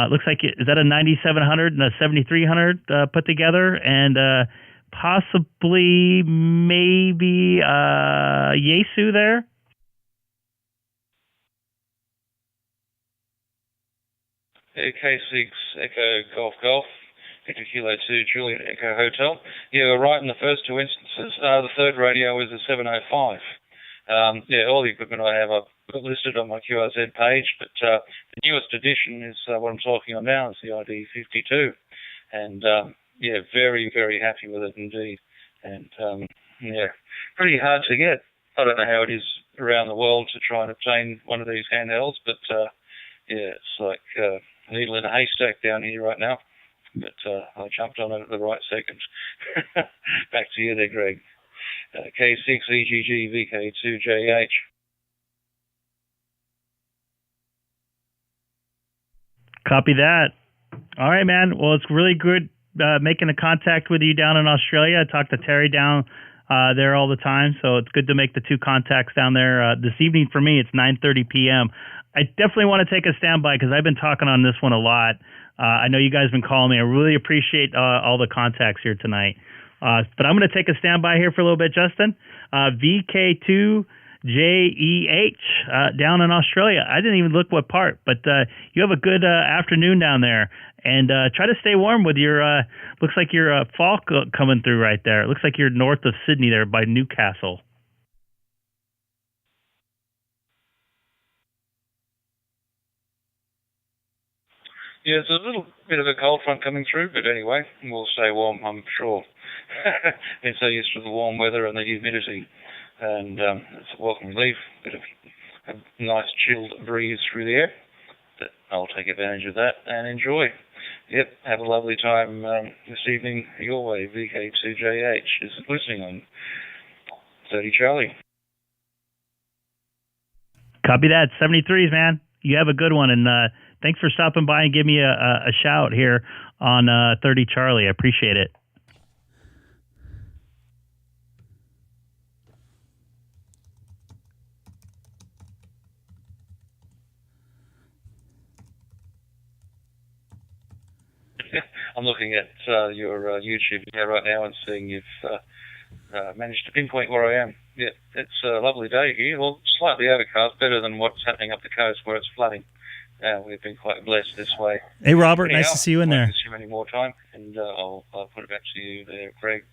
Looks like, is that a 9700 and a 7300 put together? And possibly maybe Yaesu there? K6 Echo Golf, Victor Kilo 2 Juliet Echo Hotel. Yeah, we're right in the first two instances. The third radio is a 705. Yeah, all the equipment I have I've got listed on my QRZ page, but the newest edition is what I'm talking on now. It's the ID52. And yeah, very, very happy with it indeed. And yeah, pretty hard to get. I don't know how it is around the world to try and obtain one of these handhelds, but yeah, it's like a needle in a haystack down here right now. But I jumped on it at the right second. Back to you there, Greg. K6EGG VK2JH. Copy that. All right, man. Well, it's really good making a contact with you down in Australia. I talk to Terry down there all the time, so it's good to make the two contacts down there. This evening for me, it's 9:30 p.m. I definitely want to take a standby because I've been talking on this one a lot. I know you guys have been calling me. I really appreciate all the contacts here tonight. But I'm going to take a standby here for a little bit, Justin. VK2JEH down in Australia. I didn't even look what part, but you have a good afternoon down there. And try to stay warm with your, looks like your fall coming through right there. It looks like you're north of Sydney there by Newcastle. Yeah, there's a little bit of a cold front coming through, but anyway, we'll stay warm, I'm sure. Been so used to the warm weather and the humidity, and it's a welcome relief. Bit of a nice chilled breeze through the air. But I'll take advantage of that and enjoy. Yep, have a lovely time this evening your way. VK2JH is listening on 30 Charlie. Copy that. 73s, man. You have a good one, and thanks for stopping by and giving me a shout here on 30 Charlie. I appreciate it. I'm looking at your YouTube video right now and seeing you've managed to pinpoint where I am. Yeah, it's a lovely day here. Well, slightly overcast, better than what's happening up the coast where it's flooding. We've been quite blessed this way. Hey, Robert, Anyhow, nice to see you in I there. won't consume any more time, and I'll put it back to you there, Greg.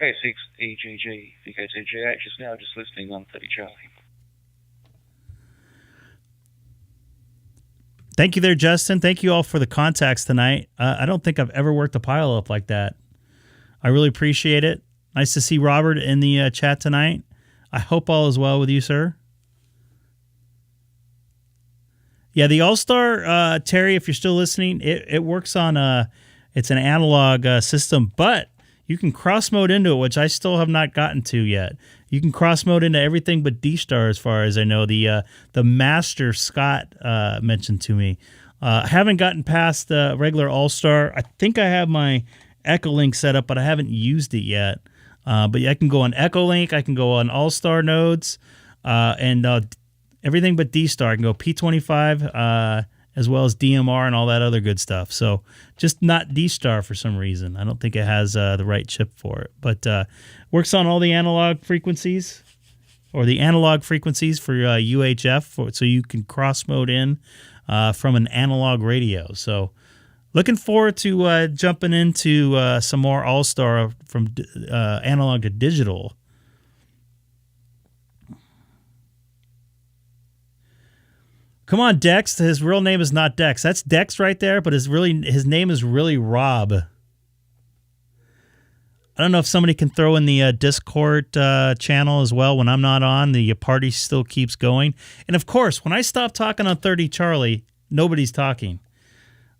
K6EGG, VK2GH is now just listening on 30 Charlie. Thank you there, Justin. Thank you all for the contacts tonight. I don't think I've ever worked a pile up like that. I really appreciate it. Nice to see Robert in the chat tonight. I hope all is well with you, sir. Yeah, the Allstar, Terry, if you're still listening, it works on it's an analog system, but you can cross mode into it, which I still have not gotten to yet. You can cross mode into everything but DStar, as far as I know. The master Scott mentioned to me. Haven't gotten past the regular Allstar. I think I have my Echolink set up, but I haven't used it yet. But I can go on Echolink, I can go on Allstar nodes, and everything but DStar. I can go P25, as well as DMR and all that other good stuff. So just not DStar for some reason. I don't think it has the right chip for it. But works on all the analog frequencies, or the analog frequencies for UHF, so you can cross mode in from an analog radio. So looking forward to jumping into some more Allstar from analog to digital. Come on, Dex. His real name is not Dex. That's Dex right there, but his name is really Rob. I don't know if somebody can throw in the Discord channel as well. When I'm not on, the party still keeps going. And of course, when I stop talking on 30 Charlie, nobody's talking.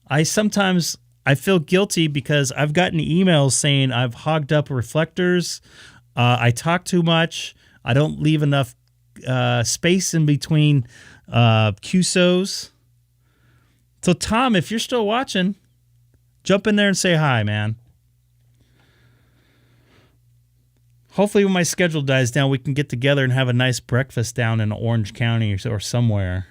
I feel guilty because I've gotten emails saying I've hogged up reflectors. I talk too much. I don't leave enough space in between QSOs. So Tom, if you're still watching, jump in there and say hi, man. Hopefully when my schedule dies down, we can get together and have a nice breakfast down in Orange County or somewhere.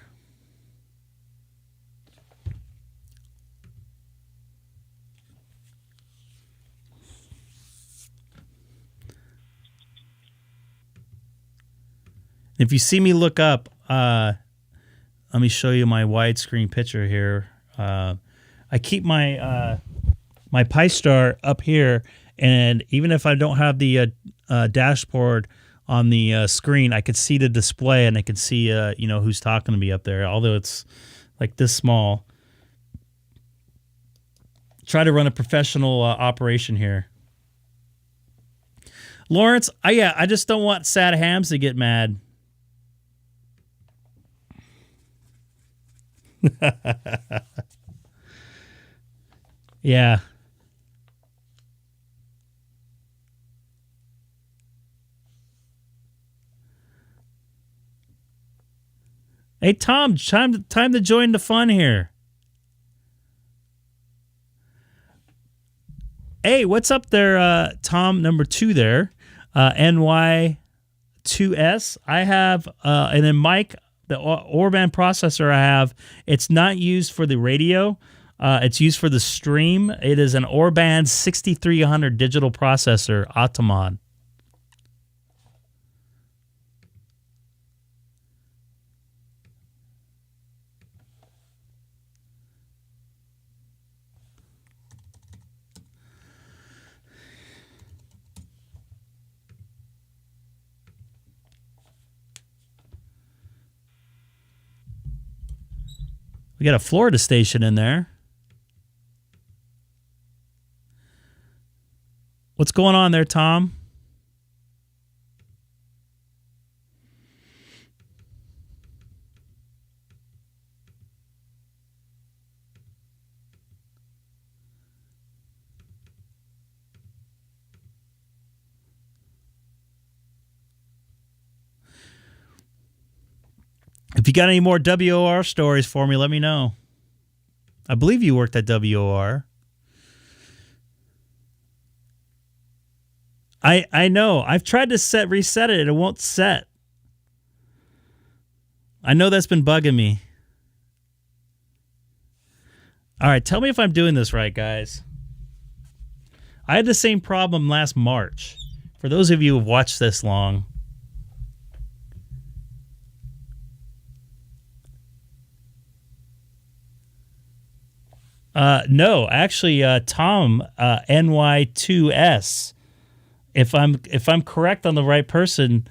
If you see me look up, let me show you my widescreen picture here. I keep my my Pi-Star up here, and even if I don't have the dashboard on the screen, I could see the display and I could see who's talking to me up there. Although it's like this small. Try to run a professional operation here. Lawrence, I just don't want Sad Hams to get mad. Yeah. Hey Tom, time to join the fun here. Hey, what's up there, Tom number 2 there, NY2S. I have, and then Mike, the Orban processor I have, it's not used for the radio. It's used for the stream. It is an Orban 6300 digital processor, Atomon. We got a Florida station in there. What's going on there, Tom? If you got any more WOR stories for me, let me know. I believe you worked at WOR. I know. I've tried to reset it. It won't set. I know that's been bugging me. All right, tell me if I'm doing this right, guys. I had the same problem last March. For those of you who have watched this long. No, actually, Tom NY2S. If I'm correct on the right person,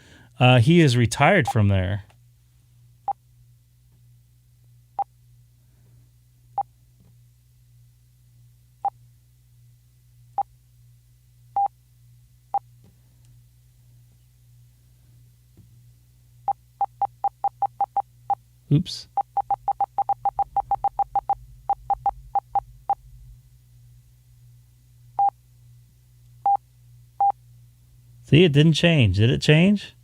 he is retired from there. Oops. See, it didn't change. Did it change?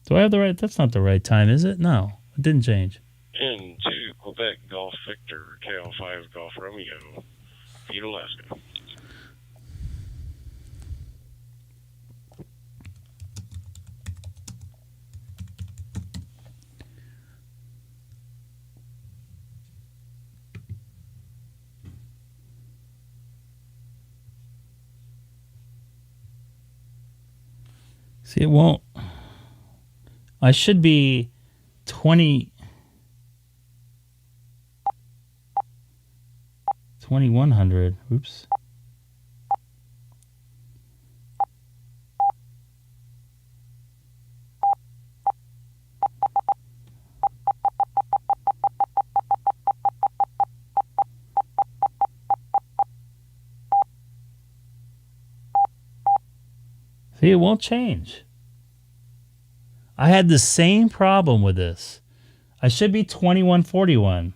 Do I have the right? That's not the right time, is it? No, it didn't change. Into Quebec Golf Victor, KL5 Golf Romeo, Pete, Alaska. See, it won't. I should be 2100. Oops. See, it won't change. I had the same problem with this. I should be 2141.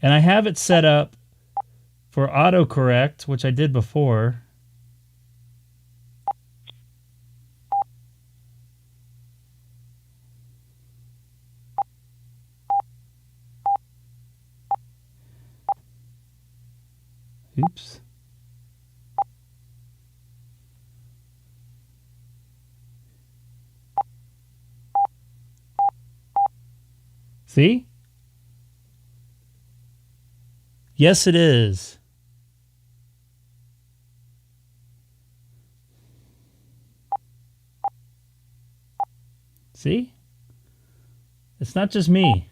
And I have it set up for autocorrect, which I did before. Oops. See? Yes, it is. See? It's not just me.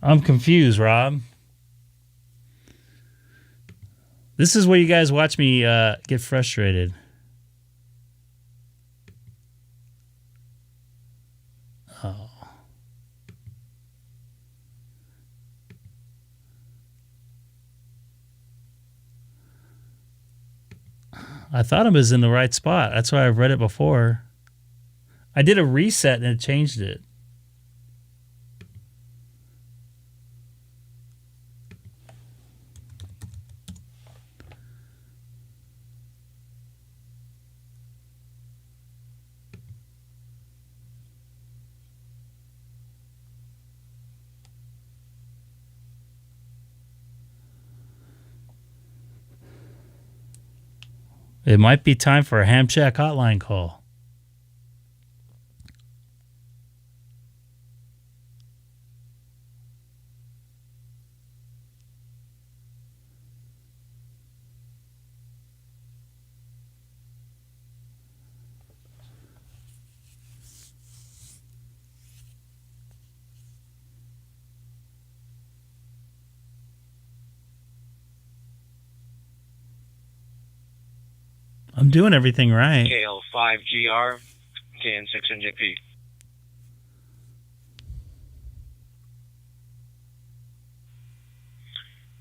I'm confused, Rob. This is where you guys watch me get frustrated. Oh. I thought it was in the right spot. That's why I've read it before. I did a reset and it changed it. It might be time for a ham shack hotline call. I'm doing everything right. KL5GR, KN6NJP.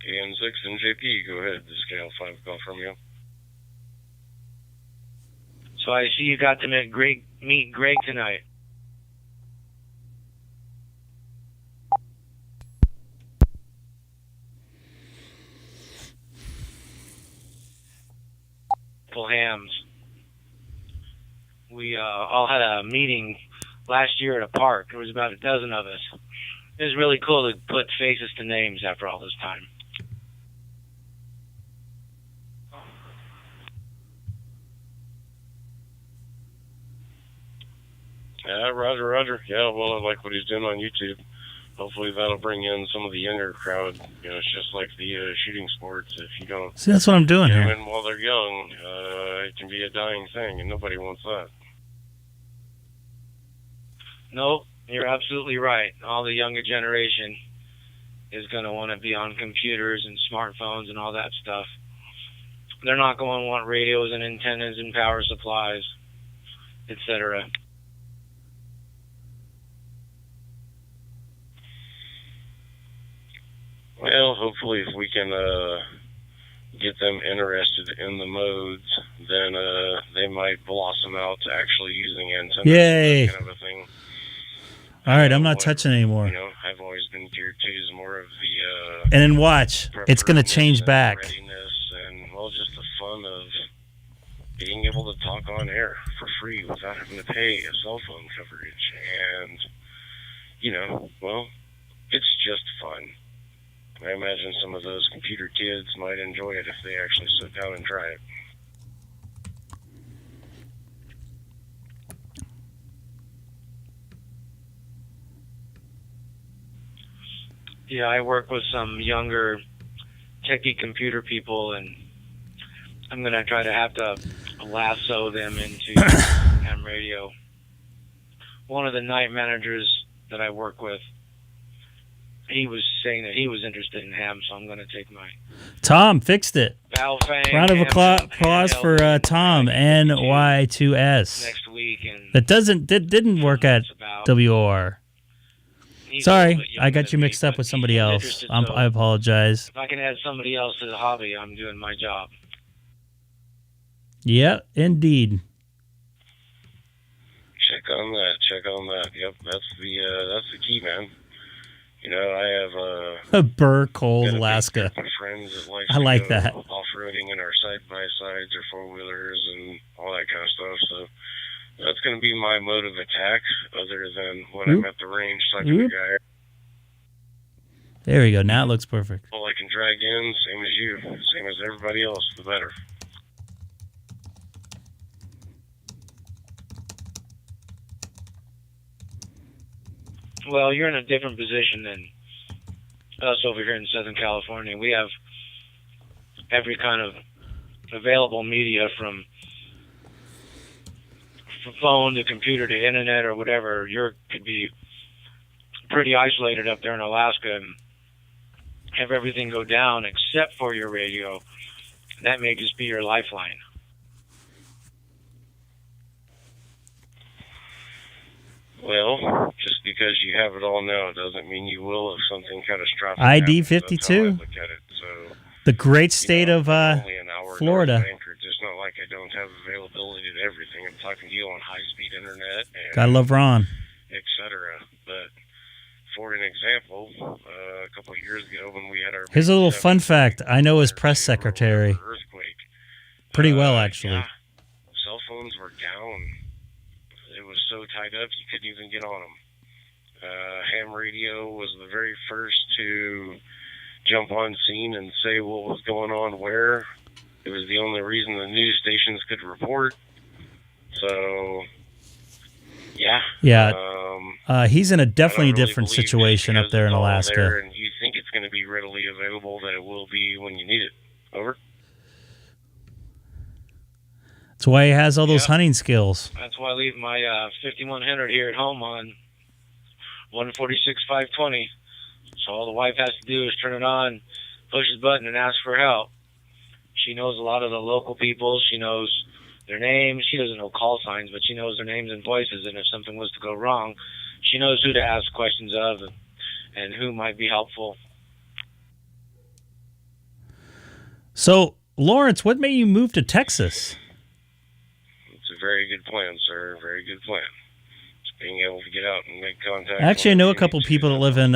KN6NJP, go ahead. This is KL5 Golf Romeo. So I see you got to meet Greg tonight. Hams. We all had a meeting last year at a park. There was about a dozen of us. It was really cool to put faces to names after all this time. Yeah, Roger. Yeah, well, I like what he's doing on YouTube. Hopefully that'll bring in some of the younger crowd. You know, it's just like the shooting sports. If you don't See, that's what I'm doing get here. them in while they're young, it can be a dying thing, and nobody wants that. No, you're absolutely right. All the younger generation is going to want to be on computers and smartphones and all that stuff. They're not going to want radios and antennas and power supplies, etc. Well, hopefully if we can get them interested in the modes, then they might blossom out to actually using antennas. Yay! Kind of a thing. All right, I'm not touching anymore. You know, I've always been geared to more of the And then watch. It's going to change back. readiness and, well, just the fun of being able to talk on air for free without having to pay a cell phone coverage. And, you know, well, it's just fun. I imagine some of those computer kids might enjoy it if they actually sit down and try it. Yeah, I work with some younger techie computer people, and I'm going to try to have to lasso them into ham radio. One of the night managers that I work with, he was saying that he was interested in ham, so I'm going to take my Tom fixed it. Baofeng Round of ham applause for Tom, NY2S. next week. And That didn't work at WOR. Sorry, I got you mixed up with somebody else. I apologize. If I can add somebody else to the hobby, I'm doing my job. Yeah, indeed. Check on that. Yep, that's the key, man. You know, I have Burr, Coles, Alaska. friends that like I like to go that. off-roading in our side-by-sides or four-wheelers and all that kind of stuff. So that's going to be my mode of attack, other than when I'm at the range talking to guy. There we go. Now it looks perfect. All I can drag in, same as you, same as everybody else, the better. Well, you're in a different position than us over here in Southern California. We have every kind of available media from phone to computer to internet or whatever. You could be pretty isolated up there in Alaska and have everything go down except for your radio. That may just be your lifeline. Well, just because you have it all now doesn't mean you will if something catastrophic ID happens. That's 52. how I look at it. So, The great state of only an hour Florida. north of Anchorage. It's not like I don't have availability to everything. I'm talking to you on high-speed internet, and Gotta love Ron. etc. But for an example, a couple of years ago when we had our Here's a little fun fact. I know his press secretary earthquake, pretty well, actually. yeah, cell phones were down. It was so tied up you couldn't even get on them. Ham radio was the very first to jump on scene and say what was going on where. It was the only reason the news stations could report. So, yeah. Yeah. He's in a definitely different situation up there in Alaska. There and you think it's going to be readily available, that it will be when you need it. Over. That's why he has all those hunting skills. That's why I leave my 5100 here at home on 146.520. So all the wife has to do is turn it on, push the button, and ask for help. She knows a lot of the local people. She knows their names. She doesn't know call signs, but she knows their names and voices. And if something was to go wrong, she knows who to ask questions of and who might be helpful. So, Lawrence, what made you move to Texas? It's a very good plan, sir. Very good plan. Just being able to get out and make contact. Actually, I know a couple people that live in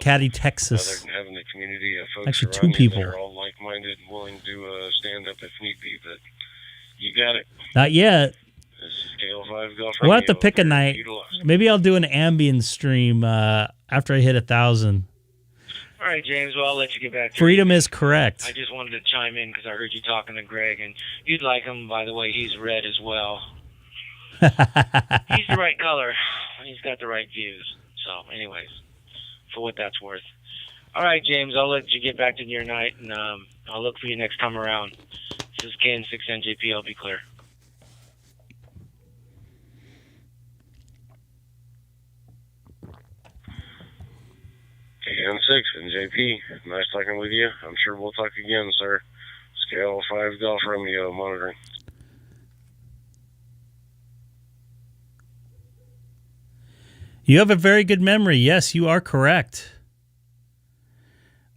Caddy, Texas. Other than having the community of folks Actually, around 2 people. you that are all like-minded and willing to stand up if need be. But you got it. Not yet. This is K5 Golf We'll have to Radio. pick a night. Utilized. Maybe I'll do an ambient stream after I hit 1,000. All right, James. Well, I'll let you get back to Freedom is correct. I just wanted to chime in because I heard you talking to Greg, and you'd like him, by the way. He's red as well. He's the right color. He's got the right views. So, anyways, for what that's worth. All right, James. I'll let you get back to your night, and I'll look for you next time around. This is KN6NJP. I'll be clear. KN6 and JP, nice talking with you. I'm sure we'll talk again, sir. Scale 5 Golf Romeo monitoring. You have a very good memory. Yes, you are correct.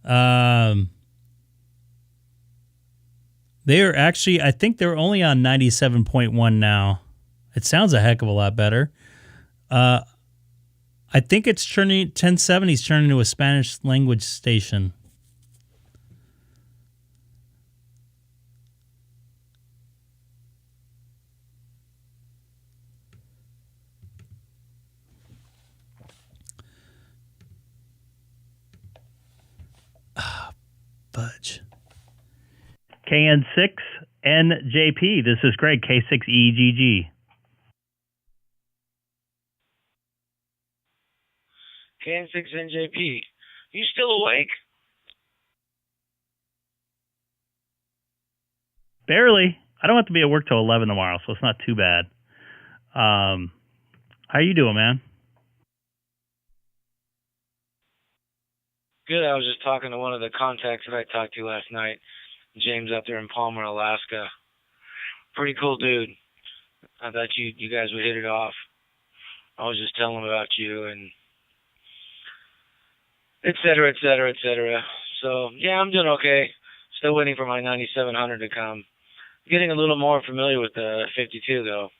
They are actually, I think they're only on 97.1 now. It sounds a heck of a lot better. I think it's turning 1070's turning into a Spanish language station. Fudge. KN6NJP. This is Greg, K6EGG. KN6NJP. You still awake? Barely. I don't have to be at work till 11 tomorrow, so it's not too bad. How you doing, man? Good. I was just talking to one of the contacts that I talked to last night, James up there in Palmer, Alaska. Pretty cool dude. I thought you guys would hit it off. I was just telling him about you and et cetera, et cetera, et cetera. So, yeah, I'm doing okay. Still waiting for my 9700 to come. Getting a little more familiar with the 52, though.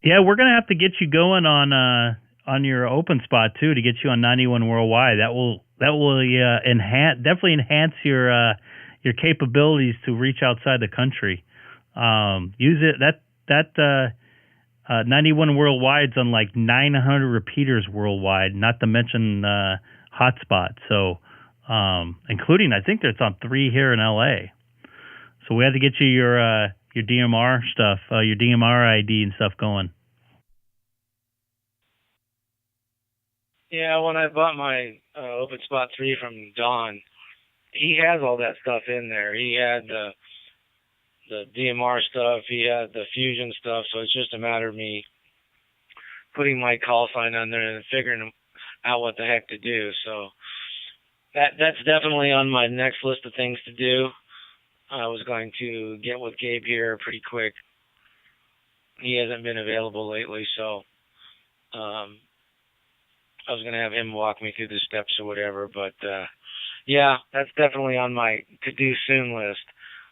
Yeah, we're gonna have to get you going on your open spot too to get you on 91 worldwide. That will definitely enhance your capabilities to reach outside the country. Use it that 91 worldwide's on like 900 repeaters worldwide, not to mention hotspots. So, including I think it's on 3 here in LA. So we had to get you your DMR stuff, your DMR ID and stuff going. Yeah, when I bought my Open Spot 3 from Don, he has all that stuff in there. He had the DMR stuff, he had the Fusion stuff, so it's just a matter of me putting my call sign on there and figuring out what the heck to do. So that's definitely on my next list of things to do. I was going to get with Gabe here pretty quick. He hasn't been available lately, so I was going to have him walk me through the steps or whatever. But, yeah, that's definitely on my to-do soon list.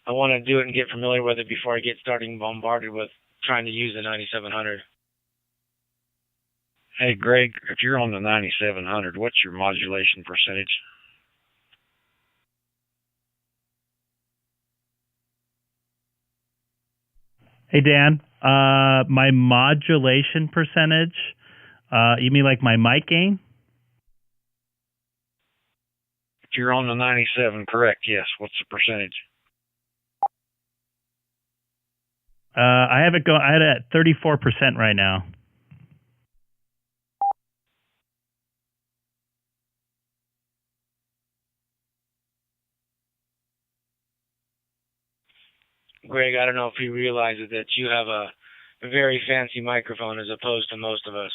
I want to do it and get familiar with it before I get starting bombarded with trying to use the 9700. Hey, Greg, if you're on the 9700, what's your modulation percentage? Hey, Dan, my modulation percentage, you mean like my mic gain? If you're on the 97, correct, yes. What's the percentage? I have it I had it at 34% right now. Greg, I don't know if you realize it, that you have a very fancy microphone as opposed to most of us.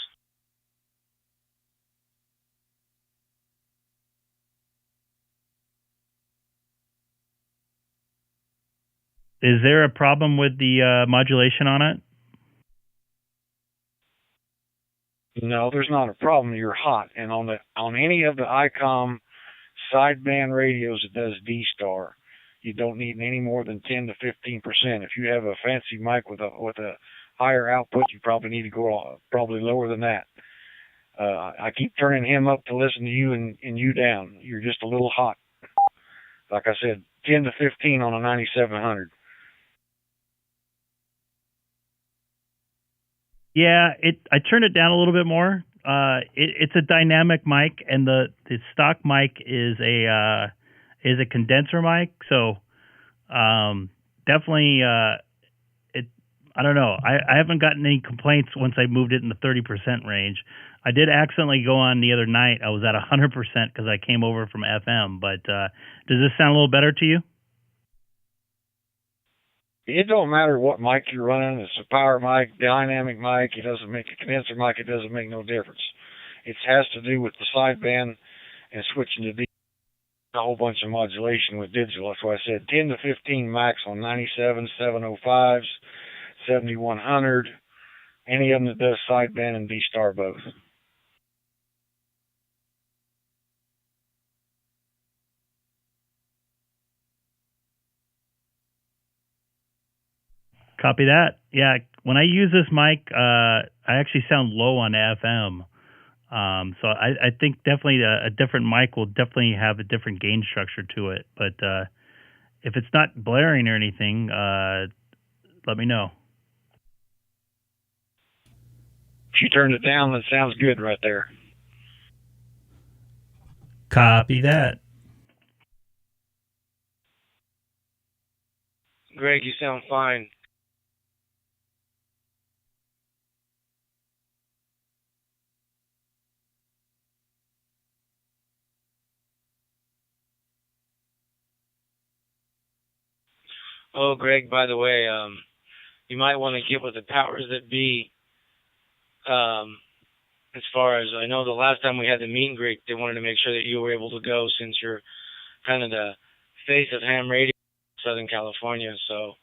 Is there a problem with the modulation on it? No, there's not a problem. You're hot, and on any of the Icom sideband radios, it does DStar. You don't need any more than 10 to 15%. If you have a fancy mic with a higher output, you probably need to go probably lower than that. I keep turning him up to listen to you and you down. You're just a little hot. Like I said, 10 to 15 on a 9700. Yeah, I turned it down a little bit more. It's a dynamic mic, and the stock mic is a condenser mic. So definitely, I don't know. I haven't gotten any complaints once I moved it in the 30% range. I did accidentally go on the other night. I was at 100% because I came over from FM. But does this sound a little better to you? It don't matter what mic you're running. It's a power mic, dynamic mic. It doesn't make a condenser mic. It doesn't make no difference. It has to do with the sideband and switching to a whole bunch of modulation with digital. That's why I said 10 to 15 max on 97, 705s, 7100, any of them that does sideband and DStar both. Copy that. Yeah, when I use this mic, I actually sound low on FM. So I think definitely a different mic will definitely have a different gain structure to it. But if it's not blaring or anything, let me know. If you turned it down, that sounds good right there. Copy that. Greg, you sound fine. Oh, Greg, by the way, you might want to get with the powers that be. As far as I know, the last time we had the meet and greet, they wanted to make sure that you were able to go since you're kind of the face of ham radio in Southern California. So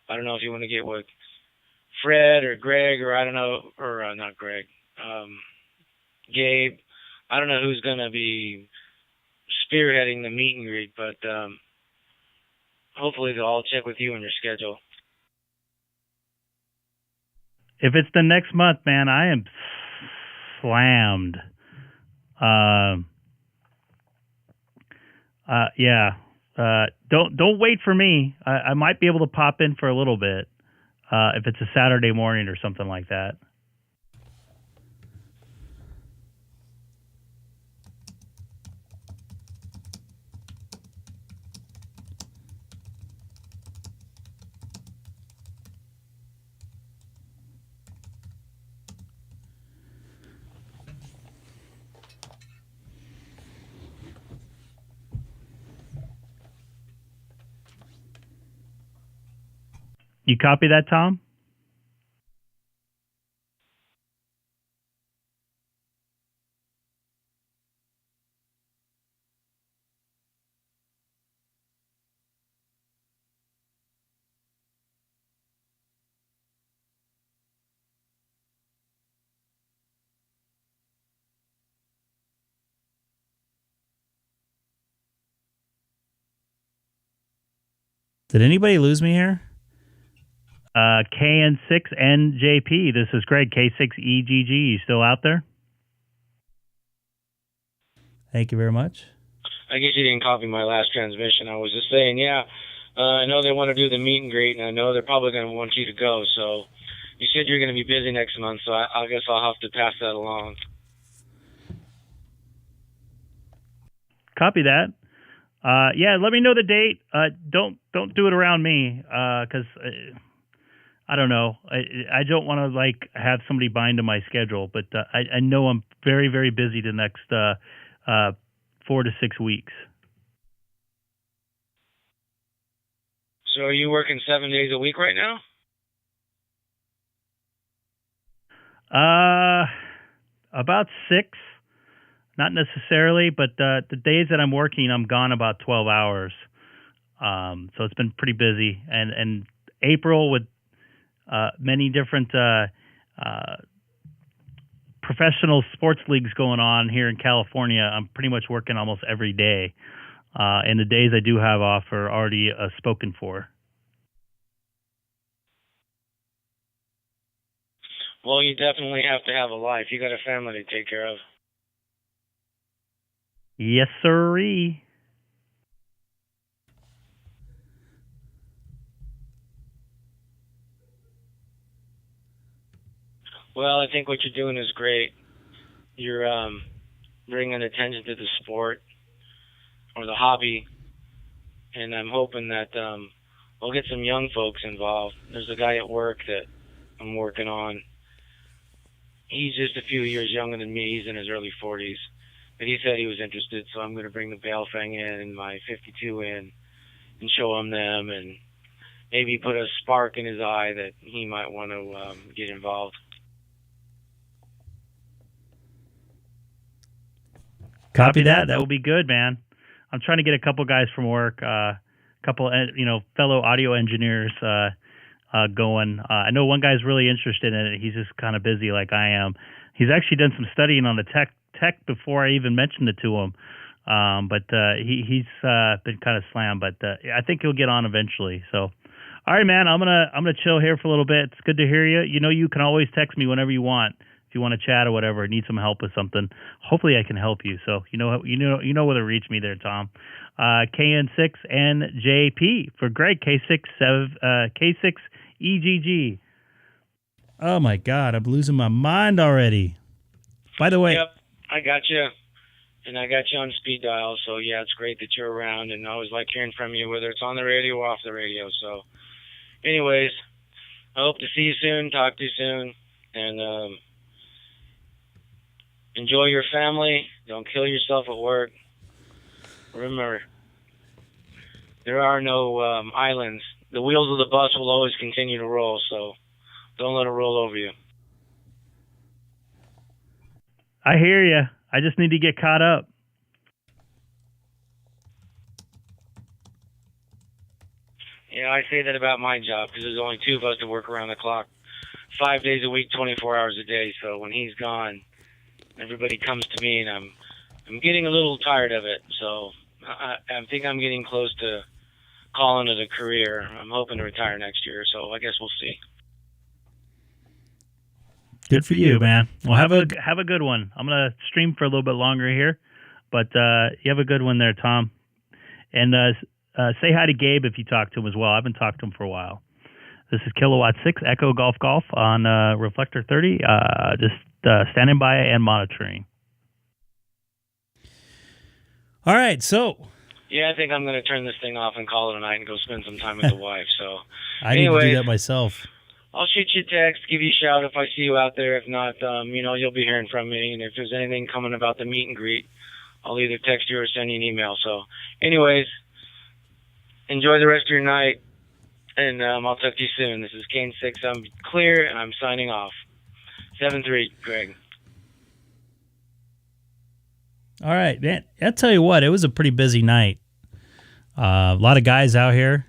I don't know if you want to get with Fred or Greg or I don't know, or not Greg, Gabe. I don't know who's going to be spearheading the meet and greet, but hopefully they'll all check with you on your schedule. If it's the next month, man, I am slammed. Yeah. Don't wait for me. I might be able to pop in for a little bit if it's a Saturday morning or something like that. You copy that, Tom? Did anybody lose me here? KN6NJP. This is Greg, K6EGG. You still out there? Thank you very much. I guess you didn't copy my last transmission. I was just saying, yeah, I know they want to do the meet and greet, and I know they're probably going to want you to go. So you said you're going to be busy next month, so I guess I'll have to pass that along. Copy that. Yeah, let me know the date. Don't do it around me because I don't know. I don't want to like have somebody bind to my schedule, but I know I'm very, very busy the next 4 to 6 weeks. So are you working 7 days a week right now? About 6. Not necessarily, but the days that I'm working, I'm gone about 12 hours. So it's been pretty busy. And April with many different professional sports leagues going on here in California. I'm pretty much working almost every day. And the days I do have off are already spoken for. Well, you definitely have to have a life. You got a family to take care of. Yes, sirree. Well, I think what you're doing is great. You're bringing attention to the sport or the hobby, and I'm hoping that we'll get some young folks involved. There's a guy at work that I'm working on. He's just a few years younger than me. He's in his early 40s. But he said he was interested, so I'm going to bring the Bailfang in and my 52 in and show him them and maybe put a spark in his eye that he might want to get involved. Copy that. That will be good, man. I'm trying to get a couple guys from work, couple fellow audio engineers going. I know one guy's really interested in it. He's just kind of busy like I am. He's actually done some studying on the tech before I even mentioned it to him. But he's been kind of slammed. But I think he'll get on eventually. So, all right, man. I'm gonna chill here for a little bit. It's good to hear you. You know, you can always text me whenever you want. If you want to chat or whatever, need some help with something, hopefully I can help you. So you know where to reach me there, Tom. KN6NJP for Greg. K6EGG. Oh my God, I'm losing my mind already. By the way, yep, I got you, and I got you on speed dial. So yeah, it's great that you're around, and I always like hearing from you, whether it's on the radio or off the radio. So, anyways, I hope to see you soon, talk to you soon, and enjoy your family. Don't kill yourself at work. Remember, there are no islands. The wheels of the bus will always continue to roll, so don't let it roll over you. I hear you. I just need to get caught up. Yeah, I say that about my job because there's only two of us to work around the clock, 5 days a week, 24 hours a day. So when he's gone, everybody comes to me, and I'm getting a little tired of it. So I think I'm getting close to calling it a career. I'm hoping to retire next year, so I guess we'll see. Good for you, man. Well, have a good one. I'm gonna stream for a little bit longer here, but you have a good one there, Tom. And say hi to Gabe if you talk to him as well. I haven't talked to him for a while. This is Kilowatt 6 Echo Golf Golf on Reflector 30. Just standing by and monitoring. All right, so. Yeah, I think I'm going to turn this thing off and call it a night and go spend some time with the wife. So, I need to do that myself. I'll shoot you a text, give you a shout if I see you out there. If not, you'll be hearing from me. And if there's anything coming about the meet and greet, I'll either text you or send you an email. So, anyways, enjoy the rest of your night, and I'll talk to you soon. This is Kane 6. I'm clear, and I'm signing off. 7-3, Greg. All right, man. I'll tell you what, it was a pretty busy night. A lot of guys out here.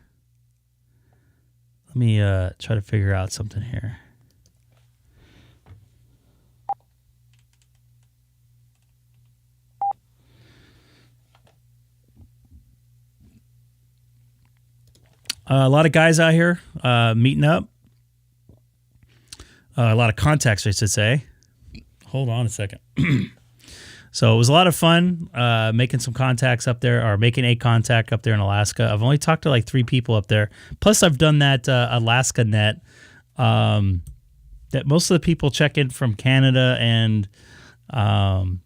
Let me try to figure out something here. A lot of guys out here meeting up. A lot of contacts, I should say. Hold on a second. So it was a lot of fun making some contacts up there, or making a contact up there in Alaska. I've only talked to like 3 people up there. Plus, I've done that Alaska net. That most of the people check in from Canada and, the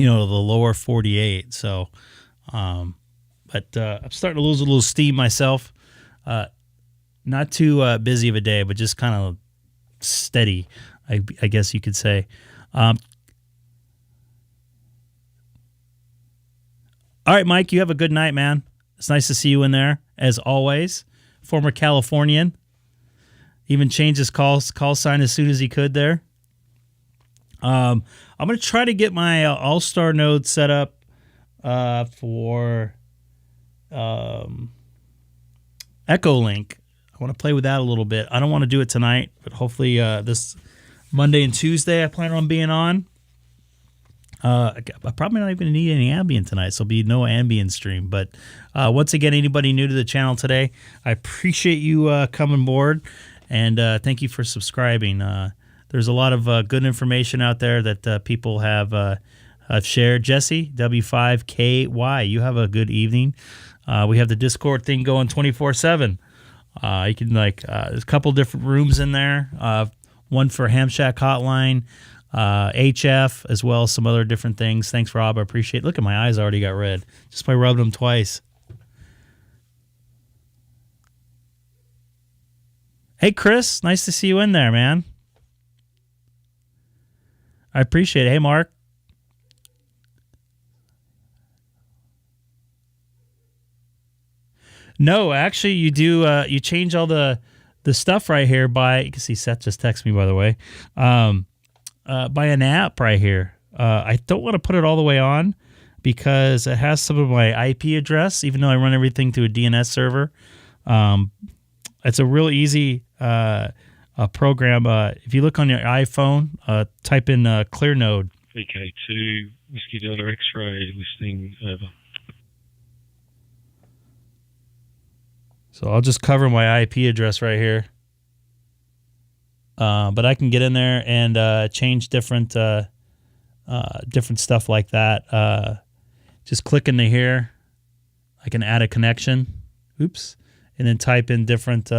lower 48. So, but I'm starting to lose a little steam myself. Not too busy of a day, but just kind of steady, I guess you could say. All right, Mike, you have a good night, man. It's nice to see you in there, as always. Former Californian. Even changed his call sign as soon as he could there. I'm going to try to get my Allstar node set up for Echo Link. I want to play with that a little bit. I don't want to do it tonight, but hopefully this Monday and Tuesday, I plan on being on. I probably not even going to need any ambient tonight, so there'll be no ambient stream. But once again, anybody new to the channel today, I appreciate you coming aboard, and thank you for subscribing. There's a lot of good information out there that people have shared. Jesse, W5KY, you have a good evening. We have the Discord thing going 24/7. You can there's a couple different rooms in there. One for Ham Shack Hotline, HF, as well as some other different things. Thanks, Rob. I appreciate it. Look at my eyes already got red just by rubbing them twice. Hey, Chris. Nice to see you in there, man. I appreciate it. Hey, Mark. No, actually, you do. You change all the stuff right here by. You can see Seth just texted me, by the way. By an app right here. I don't want to put it all the way on because it has some of my IP address, even though I run everything through a DNS server. It's a real easy program. If you look on your iPhone, type in ClearNode. VK2, Whiskey Delta X-ray, listening over. So I'll just cover my IP address right here. But I can get in there and change different stuff like that. Just click into here. I can add a connection. Oops. And then type in different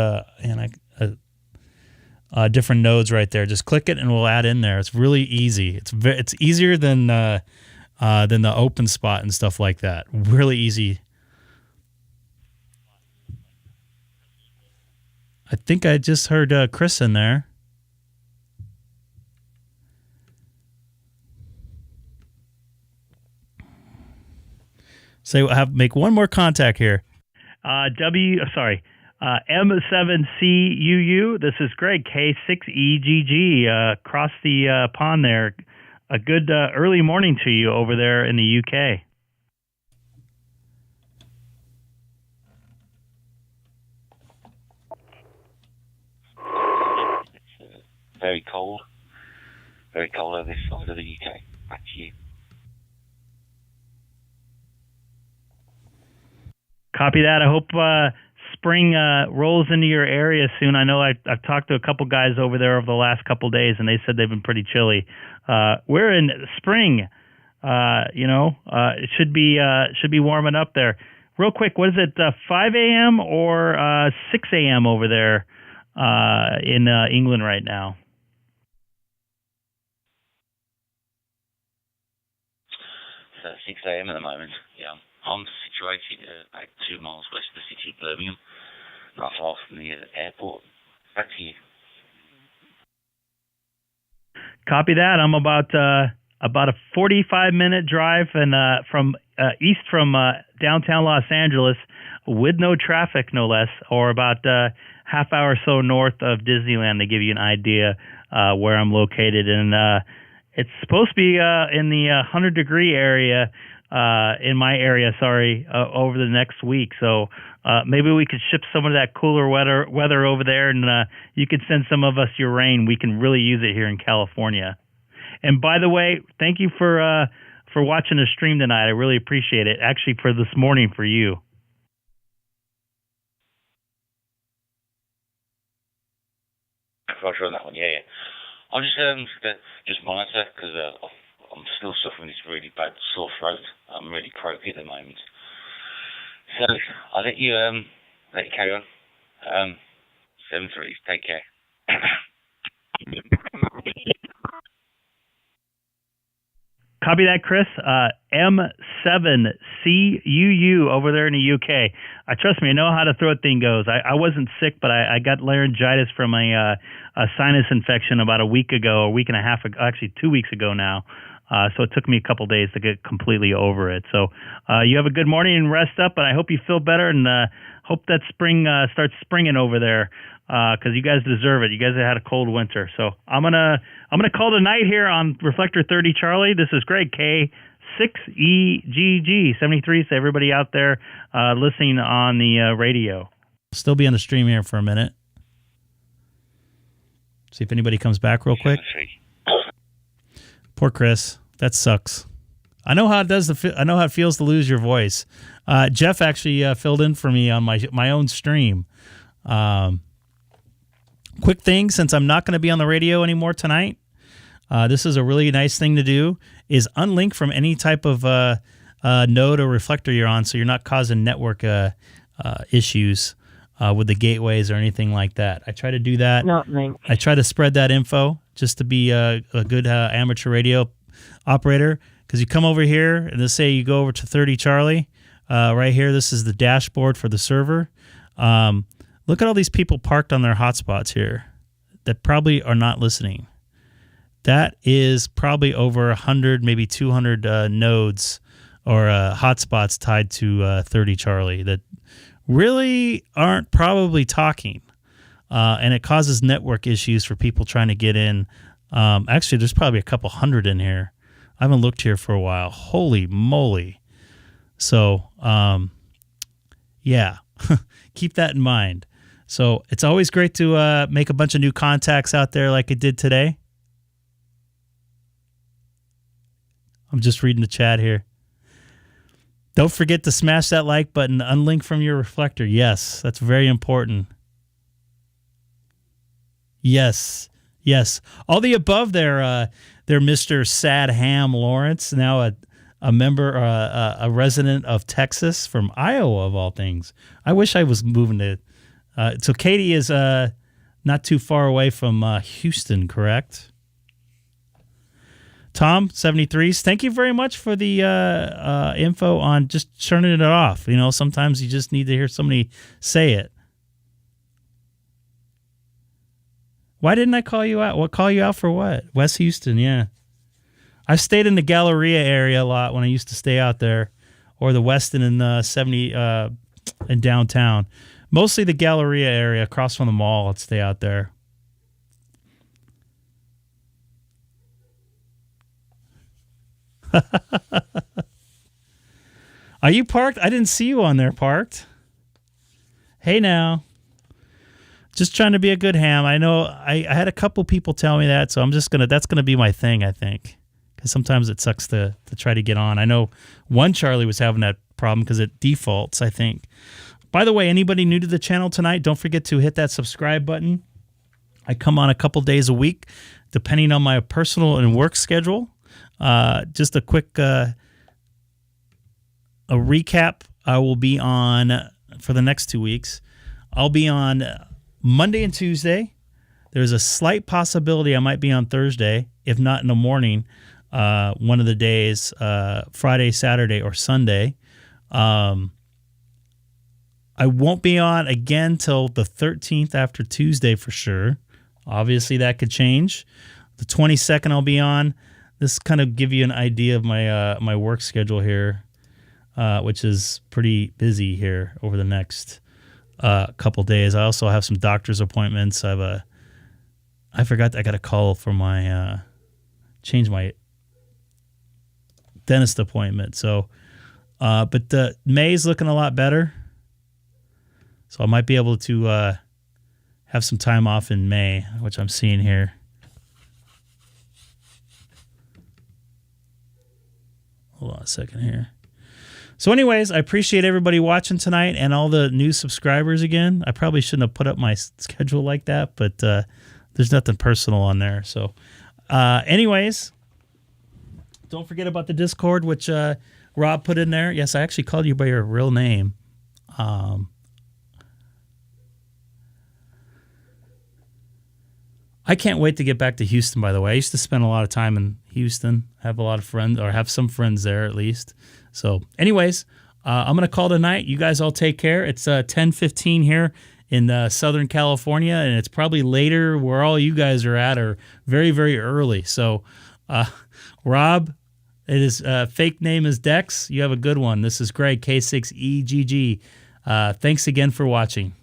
different nodes right there. Just click it and we'll add in there. It's really easy. It's easier than the open spot and stuff like that. Really easy. I think I just heard Chris in there. Make one more contact here. M7CUU. This is Greg, K6EGG, across the pond there. A good early morning to you over there in the UK. Very cold on this side of the UK. Back to you. Copy that. I hope spring rolls into your area soon. I know I've talked to a couple guys over there over the last couple days, and they said they've been pretty chilly. We're in spring. It should be warming up there. Real quick, what is it? 5 a.m. or 6 a.m. over there in England right now? It's 6 a.m. at the moment. Yeah. I'm situated about 2 miles west of the city of Birmingham, not far from the airport. Back to you. Copy that. I'm about a 45-minute drive and from east from downtown Los Angeles with no traffic, no less, or about half hour or so north of Disneyland to give you an idea where I'm located. And it's supposed to be in the 100-degree area. In my area, over the next week. So maybe we could ship some of that cooler weather over there, and you could send some of us your rain. We can really use it here in California. And by the way, thank you for watching the stream tonight. I really appreciate it. Actually, for this morning for you. Roger on that one. Yeah. I'm just monitor because I'm still suffering this really bad sore throat. I'm really croaky at the moment. So I'll let you carry on. 7-3. Take care. Copy that, Chris. M7CUU over there in the UK. Trust me, I know how the throat thing goes. I wasn't sick, but I got laryngitis from a sinus infection about a week ago, a week and a half ago, actually 2 weeks ago now. So it took me a couple days to get completely over it. So you have a good morning and rest up, and I hope you feel better and hope that spring starts springing over there because you guys deserve it. You guys have had a cold winter. So I'm gonna call the night here on Reflector 30 Charlie. This is Greg, K6EGG 73. So everybody out there listening on the radio. Still be on the stream here for a minute. See if anybody comes back real quick. Poor Chris. That sucks. I know how it does. I know how it feels to lose your voice. Jeff actually filled in for me on my own stream. Quick thing, since I'm not going to be on the radio anymore tonight, this is a really nice thing to do, is unlink from any type of node or reflector you're on, so you're not causing network issues with the gateways or anything like that. I try to do that. Not link. I try to spread that info just to be a good amateur radio operator, because you come over here and let's say you go over to 30 Charlie. Right here, this is the dashboard for the server. Look at all these people parked on their hotspots here that probably are not listening. That is probably over 100, maybe 200 nodes or hotspots tied to 30 Charlie that really aren't probably talking. And it causes network issues for people trying to get in. Actually, there's probably a couple hundred in here. I haven't looked here for a while. Holy moly. So, yeah, keep that in mind. So it's always great to make a bunch of new contacts out there like I did today. I'm just reading the chat here. Don't forget to smash that like button, unlink from your reflector. Yes, that's very important. Yes. All the above there, they're Mr. Sad Ham Lawrence, now a member, a resident of Texas from Iowa, of all things. I wish I was moving to... so Katie is not too far away from Houston, correct? Tom, 73s, thank you very much for the info on just turning it off. You know, sometimes you just need to hear somebody say it. Why didn't I call you out? What, call you out for what? West Houston, yeah. I stayed in the Galleria area a lot when I used to stay out there, or the Westin in 70 in downtown. Mostly the Galleria area across from the mall. I'd stay out there. Are you parked? I didn't see you on there parked. Hey now. Just trying to be a good ham. I know I had a couple people tell me that, so I'm just that's gonna be my thing, I think. Because sometimes it sucks to try to get on. I know one Charlie was having that problem because it defaults, I think. By the way, anybody new to the channel tonight, don't forget to hit that subscribe button. I come on a couple days a week, depending on my personal and work schedule. Just a quick a recap. I will be on for the next 2 weeks. I'll be on Monday and Tuesday. There's a slight possibility I might be on Thursday, if not in the morning, one of the days, Friday, Saturday, or Sunday. I won't be on again till the 13th after Tuesday for sure. Obviously, that could change. The 22nd I'll be on. This kind of give you an idea of my my work schedule here, which is pretty busy here over the next couple days. I also have some doctor's appointments. I forgot I got a call for my change my dentist appointment. So, but May's looking a lot better. So I might be able to have some time off in May, which I'm seeing here. Hold on a second here. So anyways, I appreciate everybody watching tonight and all the new subscribers again. I probably shouldn't have put up my schedule like that, but there's nothing personal on there. So anyways, don't forget about the Discord, which Rob put in there. Yes, I actually called you by your real name. I can't wait to get back to Houston, by the way. I used to spend a lot of time in Houston, have a lot of friends, or have some friends there at least. So anyways, I'm going to call tonight. You guys all take care. It's 10:15 here in Southern California, and it's probably later where all you guys are at, or very, very early. So Rob, his fake name is Dex. You have a good one. This is Greg, K6EGG. Thanks again for watching.